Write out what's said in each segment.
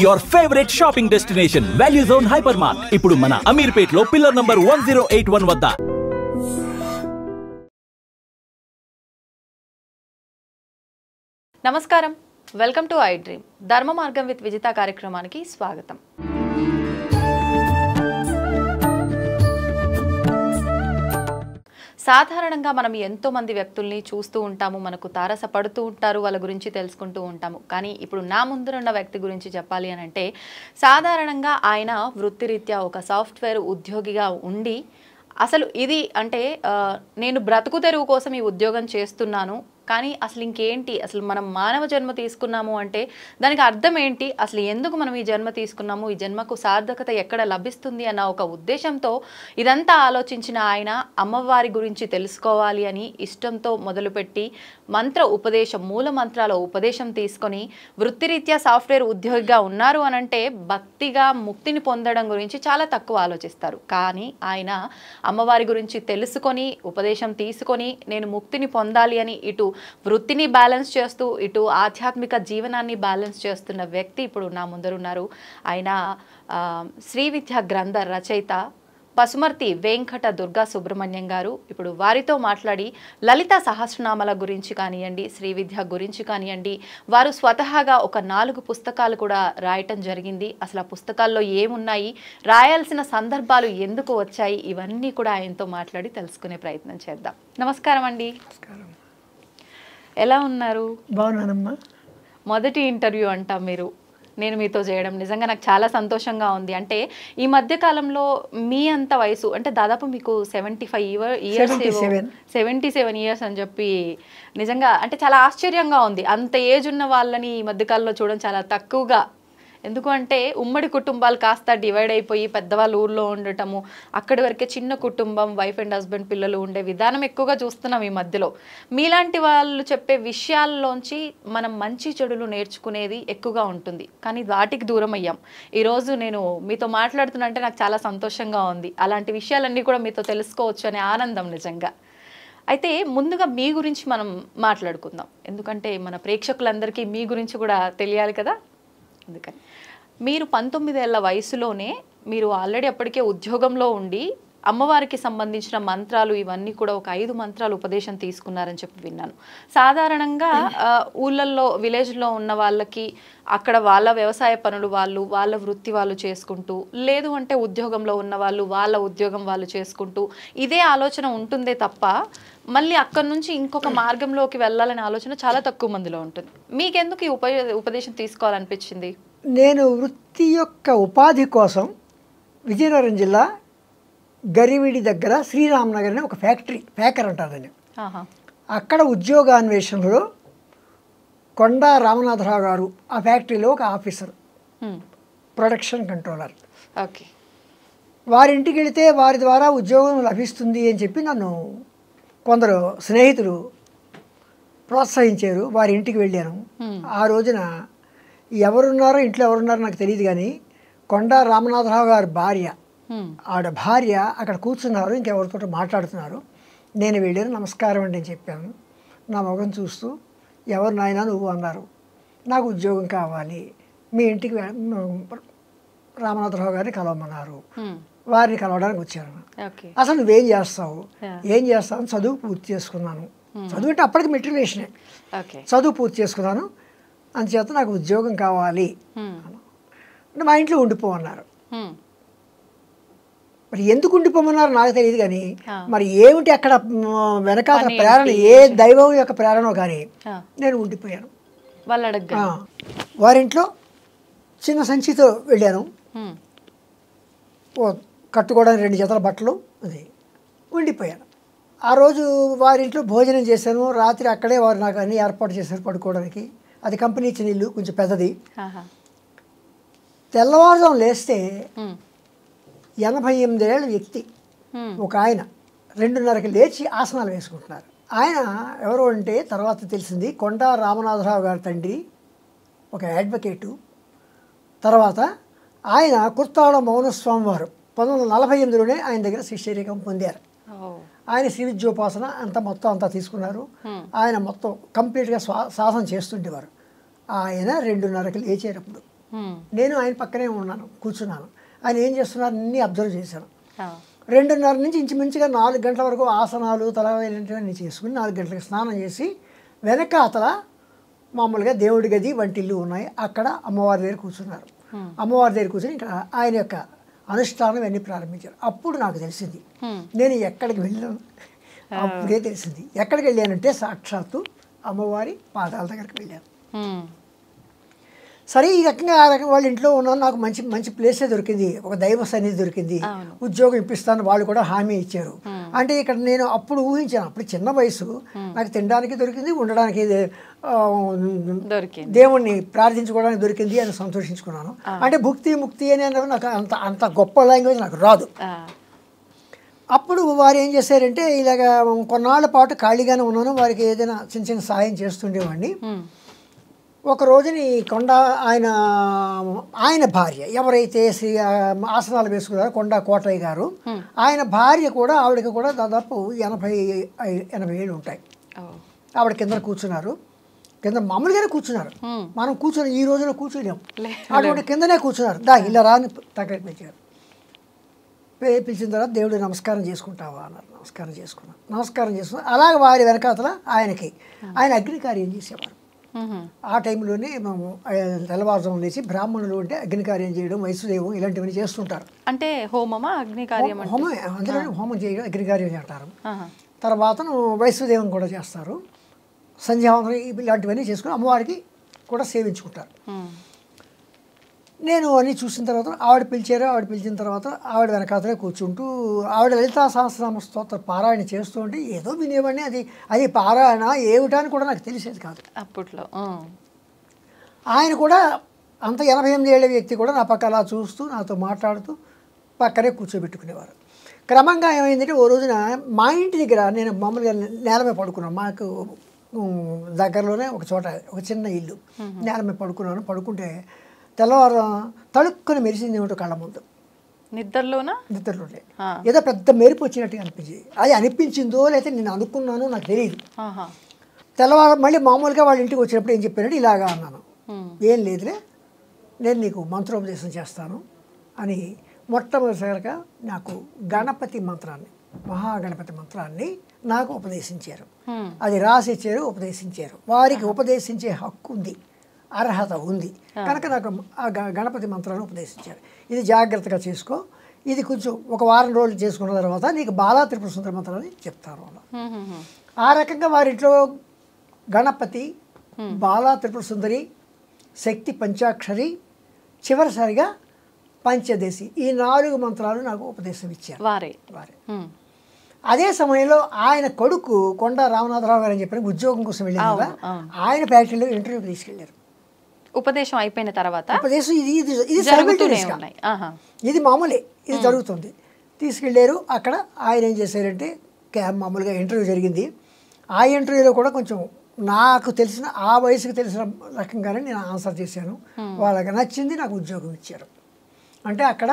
Your favorite shopping destination, Value Zone Hypermart. ఇప్పుడు మన అమీర్పేట్లో pillar number 1081 వద్ద. నమస్కారం, వెల్కమ్ టు ఐ డ్రీమ్. ధర్మ మార్గం విత్ విజిత కార్యక్రమానికి స్వాగతం. సాధారణంగా మనం ఎంతో మంది వ్యక్తుల్ని చూస్తూ ఉంటాము, మనకు తారసపడుతూ ఉంటారు, వాళ్ళ గురించి తెలుసుకుంటూ ఉంటాము. కానీ ఇప్పుడు నా ముందున్న వ్యక్తి గురించి చెప్పాలి అని అంటే, సాధారణంగా ఆయన వృత్తిరీత్యా ఒక సాఫ్ట్వేర్ ఉద్యోగిగా ఉండి అసలు ఇది అంటే నేను బ్రతుకు తెరువు కోసం ఈ ఉద్యోగం చేస్తున్నాను, కానీ అసలు ఇంకేంటి, అసలు మనం మానవ జన్మ తీసుకున్నాము అంటే దానికి అర్థం ఏంటి, అసలు ఎందుకు మనం ఈ జన్మ తీసుకున్నాము, ఈ జన్మకు సార్థకత ఎక్కడ లభిస్తుంది అన్న ఒక ఉద్దేశంతో ఇదంతా ఆలోచించిన ఆయన అమ్మవారి గురించి తెలుసుకోవాలి అని ఇష్టంతో మొదలుపెట్టి మంత్ర ఉపదేశం, మూల మంత్రాల ఉపదేశం తీసుకొని వృత్తిరీత్యా సాఫ్ట్వేర్ ఉద్యోగిగా ఉన్నారు అనంటే భక్తిగా ముక్తిని పొందడం గురించి చాలా తక్కువ ఆలోచిస్తారు. కానీ ఆయన అమ్మవారి గురించి తెలుసుకొని ఉపదేశం తీసుకొని నేను ముక్తిని పొందాలి అని ఇటు వృత్తిని బ్యాలెన్స్ చేస్తూ ఇటు ఆధ్యాత్మిక జీవనాన్ని బ్యాలెన్స్ చేస్తున్న వ్యక్తి ఇప్పుడు నా ముందరున్నారు. ఆయన శ్రీ విద్యా గ్రంథ రచయిత పసుమర్తి వెంకట దుర్గా సుబ్రహ్మణ్యం గారు. ఇప్పుడు వారితో మాట్లాడి లలిత సహస్రనామాల గురించి కానివ్వండి, శ్రీ విద్య గురించి కానివ్వండి, వారు స్వతహాగా ఒక 4 పుస్తకాలు కూడా రాయటం జరిగింది. అసలు ఆ పుస్తకాల్లో ఏమున్నాయి, రాయాల్సిన సందర్భాలు ఎందుకు వచ్చాయి, ఇవన్నీ కూడా ఆయనతో మాట్లాడి తెలుసుకునే ప్రయత్నం చేద్దాం. నమస్కారం అండి. ఎలా ఉన్నారు? బాగున్నానమ్మా. మొదటి ఇంటర్వ్యూ అంట మీరు నేను మీతో చేయడం నిజంగా నాకు చాలా సంతోషంగా ఉంది. అంటే ఈ మధ్య కాలంలో మీ అంత వయసు అంటే దాదాపు మీకు 77 ఇయర్స్ అని చెప్పి నిజంగా అంటే చాలా ఆశ్చర్యంగా ఉంది. అంత ఏజ్ ఉన్న వాళ్ళని ఈ మధ్యకాలంలో చూడడం చాలా తక్కువగా. ఎందుకు అంటే ఉమ్మడి కుటుంబాలు కాస్త డివైడ్ అయిపోయి పెద్దవాళ్ళు ఊళ్ళో ఉండటము, అక్కడి వరకే చిన్న కుటుంబం, వైఫ్ అండ్ హస్బెండ్, పిల్లలు ఉండే విధానం ఎక్కువగా చూస్తున్నాం ఈ మధ్యలో. మీలాంటి వాళ్ళు చెప్పే విషయాల్లోంచి మనం మంచి చెడులు నేర్చుకునేది ఎక్కువగా ఉంటుంది, కానీ వాటికి దూరం అయ్యాం. ఈరోజు నేను మీతో మాట్లాడుతున్నంటే నాకు చాలా సంతోషంగా ఉంది. అలాంటి విషయాలన్నీ కూడా మీతో తెలుసుకోవచ్చు అనే ఆనందం నిజంగా. అయితే ముందుగా మీ గురించి మనం మాట్లాడుకుందాం, ఎందుకంటే మన ప్రేక్షకులందరికీ మీ గురించి కూడా తెలియాలి కదా. అందుకని మీరు 19 ఏళ్ల వయసులోనే మీరు ఆల్రెడీ అప్పటికే ఉద్యోగంలో ఉండి అమ్మవారికి సంబంధించిన మంత్రాలు ఇవన్నీ కూడా ఒక 5 మంత్రాలు ఉపదేశం తీసుకున్నారని చెప్పి విన్నాను. సాధారణంగా ఊళ్ళల్లో విలేజ్లో ఉన్న వాళ్ళకి అక్కడ వాళ్ళ వ్యవసాయ పనులు వాళ్ళ వృత్తి వాళ్ళు చేసుకుంటూ, లేదు అంటే ఉద్యోగంలో ఉన్న వాళ్ళు వాళ్ళ ఉద్యోగం వాళ్ళు చేసుకుంటూ ఇదే ఆలోచన ఉంటుందే తప్ప మళ్ళీ అక్కడి నుంచి ఇంకొక మార్గంలోకి వెళ్ళాలనే ఆలోచన చాలా తక్కువ మందిలో ఉంటుంది. మీకెందుకు ఈ ఉపదేశం తీసుకోవాలనిపించింది? నేను వృత్తి యొక్క ఉపాధి కోసం విజయనగరం జిల్లా గరివిడి దగ్గర శ్రీరామనగర్ అనే ఒక ఫ్యాకర్ అంటారని, అక్కడ ఉద్యోగాన్వేషణలో కొండా రామనాథరావు గారు ఆ ఫ్యాక్టరీలో ఒక ఆఫీసర్, ప్రొడక్షన్ కంట్రోలర్. ఓకే. వారింటికి వెళితే వారి ద్వారా ఉద్యోగం లభిస్తుంది అని చెప్పి నన్ను కొందరు స్నేహితులు ప్రోత్సహించారు. వారి ఇంటికి వెళ్ళాను. ఆ రోజున ఎవరున్నారో ఇంట్లో ఎవరున్నారో నాకు తెలియదు, కానీ కొండా రామనాథరావు గారి భార్య, ఆవిడ భార్య అక్కడ కూర్చున్నారు, ఇంకెవరితో మాట్లాడుతున్నారు. నేను వెళ్ళాను, నమస్కారం అండి అని చెప్పాను. నా మొగం చూస్తూ ఎవరు నాయనా నువ్వు అన్నారు. నాకు ఉద్యోగం కావాలి, మీ ఇంటికి రామనాథరావు గారిని కలవమన్నారు, వారిని కలవడానికి వచ్చాను. అసలు నువ్వేం చేస్తావు, ఏం చేస్తావు? చదువు పూర్తి చేసుకున్నాను. చదువు అంటే అప్పటికి మెట్రికులేషనే, చదువు పూర్తి చేసుకున్నాను, అందుచేత నాకు ఉద్యోగం కావాలి అంటే మా ఇంట్లో ఉండిపోమన్నారు. మరి ఎందుకు ఉండిపోమన్నారు నాకు తెలియదు, కానీ మరి ఏమిటి అక్కడ వెనకాల ప్రేరణ, ఏ దైవం యొక్క ప్రేరణ కానీ నేను ఉండిపోయాను. వారింట్లో చిన్న సంచితో వెళ్ళాను, కట్టుకోవడానికి 2 జతల బట్టలు, అది ఉండిపోయాను. ఆ రోజు వారింట్లో భోజనం చేశాను. రాత్రి అక్కడే వారు నాకు అన్ని ఏర్పాటు చేశారు పడుకోవడానికి. అది కంపెనీ ఇచ్చిన ఇల్లు, కొంచెం పెద్దది. తెల్లవారుజాము లేస్తే 88 ఏళ్ళ వ్యక్తి ఒక ఆయన 2:30కి లేచి ఆసనాలు వేసుకుంటున్నారు. ఆయన ఎవరు అంటే తర్వాత తెలిసింది కొండా రామనాథరావు గారి తండ్రి, ఒక అడ్వకేటు. తర్వాత ఆయన కుర్తాళ మౌనస్వామి వారు 1948లోనే ఆయన దగ్గర శిష్యరికం పొందారు. ఆయన శ్రీ విద్యోపాసన మొత్తం అంతా తీసుకున్నారు. ఆయన మొత్తం కంప్లీట్గా సాధన చేస్తుండేవారు. ఆయన 2:30కి లేచేటప్పుడు నేను ఆయన పక్కనే ఉన్నాను, కూర్చున్నాను. ఆయన ఏం చేస్తున్నారు అన్నీ అబ్జర్వ్ చేశాను. 2:30 నుంచి ఇంచుమించుగా 4 గంటల వరకు ఆసనాలు తలవేలాంటివన్నీ చేసుకుని 4 గంటలకు స్నానం చేసి వెనకాతల మామూలుగా దేవుడి గది వంటిల్లు ఉన్నాయి, అక్కడ అమ్మవారి దగ్గర కూర్చున్నారు. అమ్మవారి దగ్గర కూర్చొని ఇంకా ఆయన యొక్క అనుష్ఠానం అన్నీ ప్రారంభించారు. అప్పుడు నాకు తెలిసింది నేను ఎక్కడికి వెళ్ళాను. అప్పుడే తెలిసింది. ఎక్కడికి వెళ్ళానంటే సాక్షాత్తు అమ్మవారి పాదాల దగ్గరికి వెళ్ళాను. సరే ఈ రకంగా ఆ రకంగా వాళ్ళ ఇంట్లో ఉన్నాను. నాకు మంచి మంచి ప్లేసే దొరికింది, ఒక దైవ సన్నిధి దొరికింది, ఉద్యోగం ఇప్పిస్తాను వాళ్ళు కూడా హామీ ఇచ్చారు. అంటే ఇక్కడ నేను అప్పుడు ఊహించాను, అప్పుడు చిన్న వయసు, నాకు తినడానికి దొరికింది, ఉండడానికి దేవుణ్ణి ప్రార్థించుకోవడానికి దొరికింది అని సంతోషించుకున్నాను. అంటే భుక్తి ముక్తి అని నాకు అంత అంత గొప్ప లాంగ్వేజ్ నాకు రాదు. అప్పుడు వారు ఏం చేశారంటే ఇలాగ కొన్నాళ్ళ పాటు ఖాళీగానే ఉన్నాను, వారికి ఏదైనా చిన్న చిన్న సాయం చేస్తుండేవాడిని. ఒక రోజుని కొండ ఆయన భార్య ఎవరైతే శ్రీ ఆసనాలు వేసుకున్నారో కొండ కోటయ్య గారు, ఆయన భార్య కూడా ఆవిడకి కూడా దాదాపు 80 ఏళ్ళు ఉంటాయి. ఆవిడ కింద కూర్చున్నారు, కింద మామూలుగానే కూర్చున్నారు. మనం కూర్చొని ఈ రోజున కూర్చోలేము, అటువంటి కిందనే కూర్చున్నారు. ఇలా రాని దగ్గర పిలిచారు. పిలిచిన తర్వాత దేవుడు నమస్కారం చేసుకుంటావా అన్నారు. నమస్కారం చేసుకున్నాను. అలాగే వారి వెనకాతల ఆయన అగ్ని కార్యం చేసేవారు. ఆ టైంలోనే మేము తెల్లవారుజాము లేచి బ్రాహ్మణులు అంటే అగ్ని కార్యం చేయడం, వైశ్వదేవం ఇలాంటివన్నీ చేస్తుంటారు. అంటే హోమమా అగ్ని కార్యం? హోమమే, అందులో హోమం చేయడం అగ్ని కార్యం చేస్తారు. తర్వాత వైశ్వదేవం కూడా చేస్తారు. సంధ్యావందనం ఇలాంటివన్నీ చేసుకుని అమ్మవారికి కూడా సేవించుకుంటారు. నేను అన్నీ చూసిన తర్వాత ఆవిడ పిలిచిన తర్వాత ఆవిడ వెనకాతలే కూర్చుంటూ ఆవిడ లలితా సహస్రనామ స్తోత్ర పారాయణ చేస్తూ ఉంటే ఏదో వినేవాడిని. అది పారాయణ ఏమిటని కూడా నాకు తెలిసేది కాదు అప్పట్లో. ఆయన కూడా అంత 88 ఏళ్ల వ్యక్తి కూడా నా పక్క అలా చూస్తూ నాతో మాట్లాడుతూ పక్కనే కూర్చోబెట్టుకునేవారు. క్రమంగా ఏమైందంటే ఓ రోజున మా ఇంటి దగ్గర నేను మామూలుగా నేల మీద పడుకున్నాను. మాకు దగ్గరలోనే ఒక చోట ఒక చిన్న ఇల్లు, నేల మీద పడుకుంటే తెల్లవారు తడుక్కుని మెరిసింది ఏమిటో కళ్ళ ముందు. నిద్రలోనే ఏదో పెద్ద మెరుపు వచ్చినట్టుగా అనిపించింది. అది అనిపించిందో లేకపోతే నేను అనుకున్నానో నాకు తెలియదు. తెల్లవారు మళ్ళీ మామూలుగా వాళ్ళ ఇంటికి వచ్చినప్పుడు ఏం చెప్పానంటే ఇలాగా అన్నాను, ఏం లేదులే నేను నీకు మంత్రోపదేశం చేస్తాను అని మొట్టమొదటిసారిగా నాకు గణపతి మంత్రాన్ని, మహాగణపతి మంత్రాన్ని నాకు ఉపదేశించారు. అది రాసిచ్చారు, ఉపదేశించారు. వారికి ఉపదేశించే హక్కు ఉంది, అర్హత ఉంది కనుక నాకు ఆ గణపతి మంత్రాన్ని ఉపదేశించారు. ఇది జాగ్రత్తగా చేసుకో, ఇది కొంచెం ఒక వారం రోజులు చేసుకున్న తర్వాత నీకు బాలా త్రిపుర సుందర మంత్రాన్ని చెప్తాను. ఆ రకంగా వారింట్లో గణపతి, బాలా త్రిపుర సుందరి, శక్తి పంచాక్షరి, చివరిసారిగా పంచదశి, ఈ 4 మంత్రాలు నాకు ఉపదేశం ఇచ్చారు వారే. అదే సమయంలో ఆయన కొడుకు కొండ రామనాథరావు గారు అని చెప్పిన ఉద్యోగం కోసం వెళ్ళారు కదా, ఆయన ఫ్యాక్టరీలో ఇంటర్వ్యూకి తీసుకెళ్లారు. ఉపదేశం అయిపోయిన తర్వాత ఉపదేశం ఇది మామూలే, ఇది జరుగుతుంది. తీసుకెళ్ళారు. అక్కడ ఆయన ఏం చేశారంటే మామూలుగా ఇంటర్వ్యూ జరిగింది. ఆ ఇంటర్వ్యూలో కూడా కొంచెం నాకు తెలిసిన ఆ వయసుకు తెలిసిన రకంగానే నేను ఆన్సర్ చేశాను. వాళ్ళకి నచ్చింది, నాకు ఉద్యోగం ఇచ్చారు. అంటే అక్కడ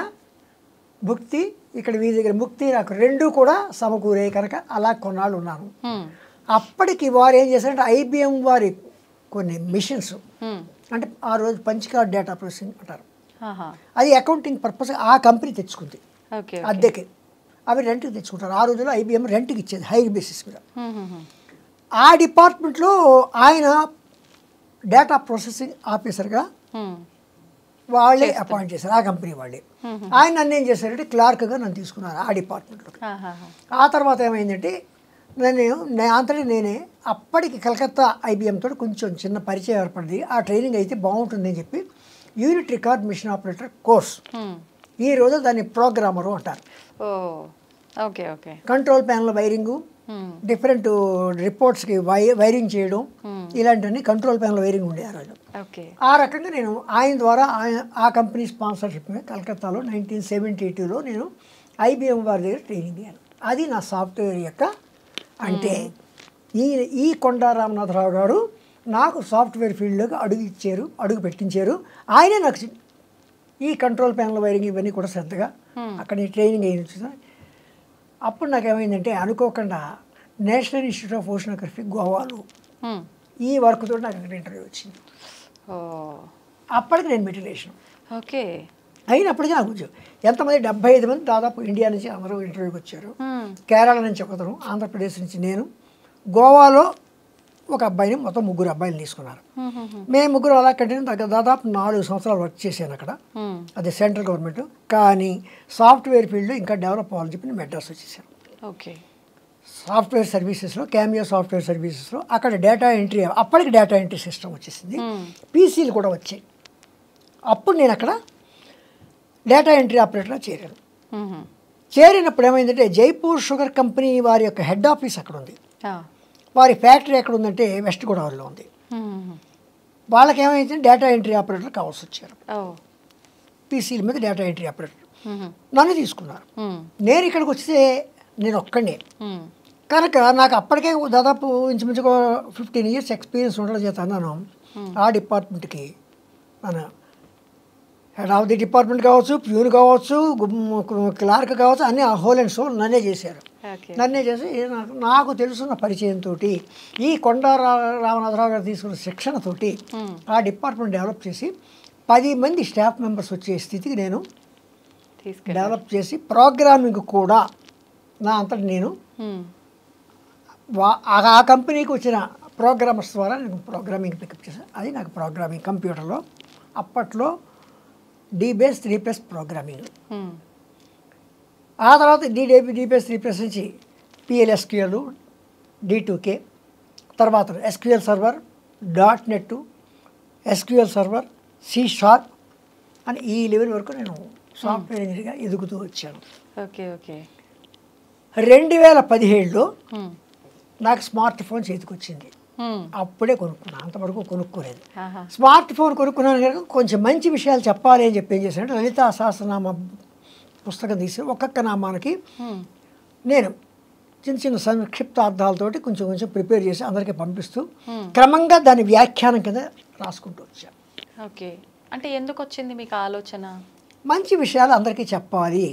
భుక్తి, ఇక్కడ వీరి దగ్గర ముక్తి, నాకు 2 కూడా సమకూరే కనుక అలా కొన్నాళ్ళు ఉన్నాను. అప్పటికి వారు ఏం చేశారంటే IBM వారి కొన్ని మిషన్స్, అంటే ఆ రోజు పంచికార్డ్ డేటా ప్రాసెసింగ్ అంటారు, అది అకౌంటింగ్ పర్పస్ ఆ కంపెనీ తెచ్చుకుంది అద్దెకి. అవి రెంట్కి తెచ్చుకుంటారు. ఆ రోజుల్లో IBM రెంట్కి ఇచ్చేది హై బేసిస్ మీద. ఆ డిపార్ట్మెంట్లో ఆయన డేటా ప్రాసెసింగ్ ఆఫీసర్గా వాళ్ళే అపాయింట్ చేశారు, ఆ కంపెనీ వాళ్ళే. ఆయన నన్ను ఏం చేశారంటే క్లార్క్గా నన్ను తీసుకున్నారు ఆ డిపార్ట్మెంట్లోకి. ఆ తర్వాత ఏమైందంటే నేనే అప్పటికి కలకత్తా IBM తోటి కొంచెం చిన్న పరిచయం ఏర్పడింది. ఆ ట్రైనింగ్ అయితే బాగుంటుందని చెప్పి unit record machine operator course, ఈ రోజు దాన్ని ప్రోగ్రామరు అంటారు. కంట్రోల్ ప్యానల్ వైరింగు, డిఫరెంట్ రిపోర్ట్స్కి వైరింగ్ చేయడం, ఇలాంటివన్నీ కంట్రోల్ ప్యానల్ వైరింగ్ ఉండే ఆ రోజు. ఆ రకంగా నేను ఆయన ద్వారా ఆ కంపెనీ స్పాన్సర్షిప్ మీద కలకత్తాలో 1972లో నేను IBM వారి దగ్గర ట్రైనింగ్ అయ్యాను. అది నా సాఫ్ట్వేర్ యొక్క అంటే ఈ కొండ రామనాథరావు గారు నాకు సాఫ్ట్వేర్ ఫీల్డ్లోకి అడుగు పెట్టించారు. ఆయనే నాకు ఈ కంట్రోల్ ప్యానల్ వైరింగ్ ఇవన్నీ కూడా శ్రద్ధగా అక్కడ ట్రైనింగ్ అయిన. అప్పుడు నాకేమైందంటే అనుకోకుండా నేషనల్ ఇన్స్టిట్యూట్ ఆఫ్ ఓషనోగ్రఫీ గోవాలో ఈ వర్క్ తోటి నాకు అక్కడ ఇంటర్వ్యూ వచ్చింది. అప్పటికి నేను మెట్రికులేషన్ ఓకే. అయినప్పటికీ నాకు ఉద్యోగం. ఎంతమంది 75 మంది దాదాపు ఇండియా నుంచి అందరూ ఇంటర్వ్యూకి వచ్చారు. కేరళ నుంచి ఒకతను, ఆంధ్రప్రదేశ్ నుంచి నేను, గోవాలో ఒక అబ్బాయిని, మొత్తం 3 అబ్బాయిలు తీసుకున్నారు. మేము 3 అలా కంటిన్యూ దాదాపు 4 సంవత్సరాలు వర్క్ చేశాను అక్కడ. అది సెంట్రల్ గవర్నమెంట్. కానీ సాఫ్ట్వేర్ ఫీల్డ్లో ఇంకా డెవలప్ అవ్వాలని చెప్పి నేను మెడ్రాస్ వచ్చేసాను. ఓకే. సాఫ్ట్వేర్ సర్వీసెస్లో, క్యామియో సాఫ్ట్వేర్ సర్వీసెస్లో అక్కడ డేటా ఎంట్రీ, అప్పటికి డేటా ఎంట్రీ సిస్టమ్ వచ్చేసింది, పీసీలు కూడా వచ్చాయి. అప్పుడు నేను అక్కడ డేటా ఎంట్రీ ఆపరేటర్గా చేరాను. చేరినప్పుడు ఏమైందంటే జైపూర్ షుగర్ కంపెనీ వారి యొక్క హెడ్ ఆఫీస్ అక్కడ ఉంది. వారి ఫ్యాక్టరీ ఎక్కడ ఉందంటే వెస్ట్ గోదావరిలో ఉంది. వాళ్ళకి ఏమైంది, డేటా ఎంట్రీ ఆపరేటర్ కావాల్సి వచ్చారు. పీసీల మీద డేటా ఎంట్రీ ఆపరేటర్ నన్ను తీసుకున్నారు. నేను ఇక్కడికి వస్తే నేను ఒక్కడే కనుక నాకు అప్పటికే దాదాపు ఇంచుమించుగా 15 years ఎక్స్పీరియన్స్ ఉండడం చేత అన్నాను ఆ డిపార్ట్మెంట్కి, మన హెడ్ ఆఫ్ ది డిపార్ట్మెంట్ కావచ్చు, ప్యూన్ కావచ్చు, క్లార్క్ కావచ్చు, అన్నీ ఆ హోల్ అండ్ సోల్ నన్నే చేశారు. నన్నే చేసి నాకు తెలుసున్న పరిచయంతో ఈ కొండా రామనాథరావు గారు తీసుకున్న శిక్షణతోటి ఆ డిపార్ట్మెంట్ డెవలప్ చేసి 10 మంది స్టాఫ్ మెంబర్స్ వచ్చే స్థితికి నేను డెవలప్ చేసి ప్రోగ్రామింగ్ కూడా నా అంతటి నేను ఆ కంపెనీకి వచ్చిన ప్రోగ్రామర్స్ ద్వారా నేను ప్రోగ్రామింగ్ పికప్ చేశాను. అది నాకు ప్రోగ్రామింగ్ కంప్యూటర్లో అప్పట్లో DBase 3+ ప్రోగ్రామింగ్. ఆ తర్వాత DBase 3+ నుంచి PLSQL, D2K, తర్వాత SQL server, .NET, SQL server, C# అని ఈ లెవెల్ వరకు నేను సాఫ్ట్వేర్ ఇంజనీర్గా ఎదుగుతూ వచ్చాను. ఓకే. ఓకే. 2017లో నాకు స్మార్ట్ ఫోన్ చేతికి వచ్చింది. అప్పుడే కొనుక్కున్నాను, అంతవరకు కొనుక్కోలేదు. స్మార్ట్ ఫోన్ కొనుక్కున్నాను కనుక కొంచెం మంచి విషయాలు చెప్పాలి అని చెప్పి ఏం చేశానంటే లలితా సహస్రనామ పుస్తకం తీసి ఒక్కొక్క నామానికి నేను చిన్న చిన్న సంక్షిప్తార్థాలతోటి కొంచెం కొంచెం ప్రిపేర్ చేసి అందరికీ పంపిస్తూ క్రమంగా దాని వ్యాఖ్యానం కింద రాసుకుంటూ వచ్చాను. ఓకే. అంటే ఎందుకు వచ్చింది మీకు ఆలోచన? మంచి విషయాలు అందరికీ చెప్పాలి,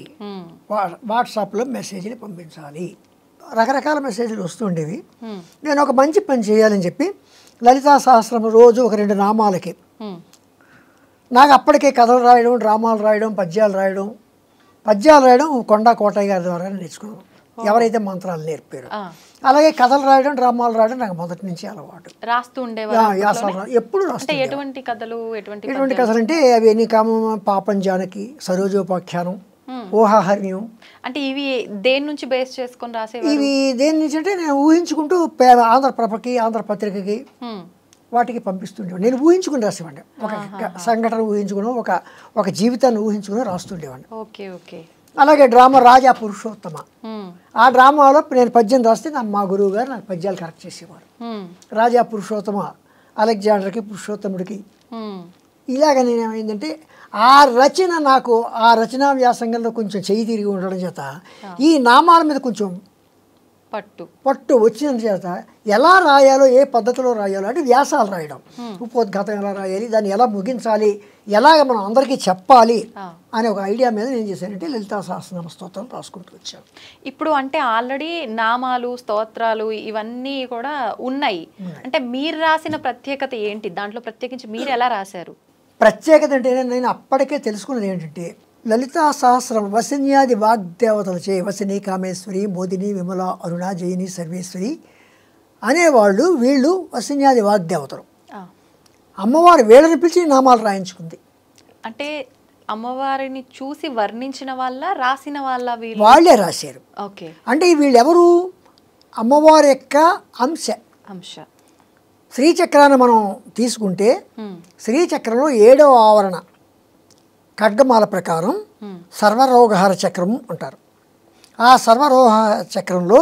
వాట్సాప్లో మెసేజ్లు పంపించాలి, రకరకాల మెసేజ్లు వస్తుండేవి. నేను ఒక మంచి పని చేయాలని చెప్పి లలితా సహస్రం రోజు ఒక 2 నామాలకి, నాకు అప్పటికే కథలు రాయడం, డ్రామాలు రాయడం, పద్యాలు రాయడం కొండా కోటయ్య గారి ద్వారా నేర్చుకున్నాను, ఎవరైతే మంత్రాలు నేర్పారు. అలాగే కథలు రాయడం, డ్రామాలు రాయడం నాకు మొదటి నుంచి అలవాటు. రాస్తూ ఉండేవారు ఎప్పుడు రాస్తే ఎటువంటి కథలు, ఎటువంటి కథలు అంటే అవి ఎన్ని పాపం జానకి, సరోజోపాఖ్యానం, ఊహాహర్ణ్యం. అంటే ఇవి దేని నుంచి బేస్ చేసుకొని రాసేవారు? ఇవి దేని నుంచి అంటే నేను ఊహించుకుంటూ ఆంధ్రప్రభకి, ఆంధ్రపత్రికకి వాటికి పంపిస్తుండేవాడిని. నేను ఊహించుకుని రాసేవాడిని, ఒక సంఘటన ఊహించుకుని, ఒక జీవితాన్ని ఊహించుకుని రాస్తుండేవాడిని. ఓకే. ఓకే. అలాగే డ్రామా రాజా పురుషోత్తమ, ఆ డ్రామాలో నేను పద్యం రాస్తే మా గురువు గారు నాకు పద్యాలు కరెక్ట్ చేసేవారు. రాజా పురుషోత్తమ, అలెగ్జాండర్కి, పురుషోత్తముడికి, ఇలాగ నేనేమైందంటే ఆ రచన నాకు ఆ రచనా వ్యాసంగంలో కొంచెం చెయ్యి తిరిగి ఉండడం చేత ఈ నామాల మీద కొంచెం పట్టు వచ్చిన చేత ఎలా రాయాలో, ఏ పద్ధతిలో రాయాలో అంటే వ్యాసాలు రాయడం, ఉపోద్ఘాతం ఎలా రాయాలి, దాన్ని ఎలా ముగించాలి, ఎలాగ మనం అందరికీ చెప్పాలి అనే ఒక ఐడియా మీద నేను చేశానంటే లలితా సహస్రనామ స్తోత్రం రాసుకుంటూ వచ్చాను. ఇప్పుడు అంటే ఆల్రెడీ నామాలు, స్తోత్రాలు ఇవన్నీ కూడా ఉన్నాయి. అంటే మీరు రాసిన ప్రత్యేకత ఏంటి? దాంట్లో ప్రత్యేకించి మీరు ఎలా రాశారు? ప్రత్యేకత అంటే నేను అప్పటికే తెలుసుకున్నది ఏంటంటే లలితా సహస్రం వసిన్యాది వాగ్దేవతలచే వసిని, కామేశ్వరి, మోదిని, విమల, అరుణ, జయిని, సర్వేశ్వరి అనేవాళ్ళు వీళ్ళు వసిన్యాది వాగ్దేవతలు. అమ్మవారు వీళ్ళని పిలిచి నామాలు రాయించుకుంది. అంటే అమ్మవారిని చూసి వర్ణించిన వాళ్ళ, రాసిన వాళ్ళ? వాళ్ళే రాశారు. ఓకే. అంటే వీళ్ళెవరు? అమ్మవారి యొక్క అంశ. శ్రీచక్రాన్ని మనం తీసుకుంటే శ్రీచక్రంలో 7వ ఆవరణ ఖడ్గమాల ప్రకారం సర్వరోగహార చక్రం అంటారు. ఆ సర్వరోగహార చక్రంలో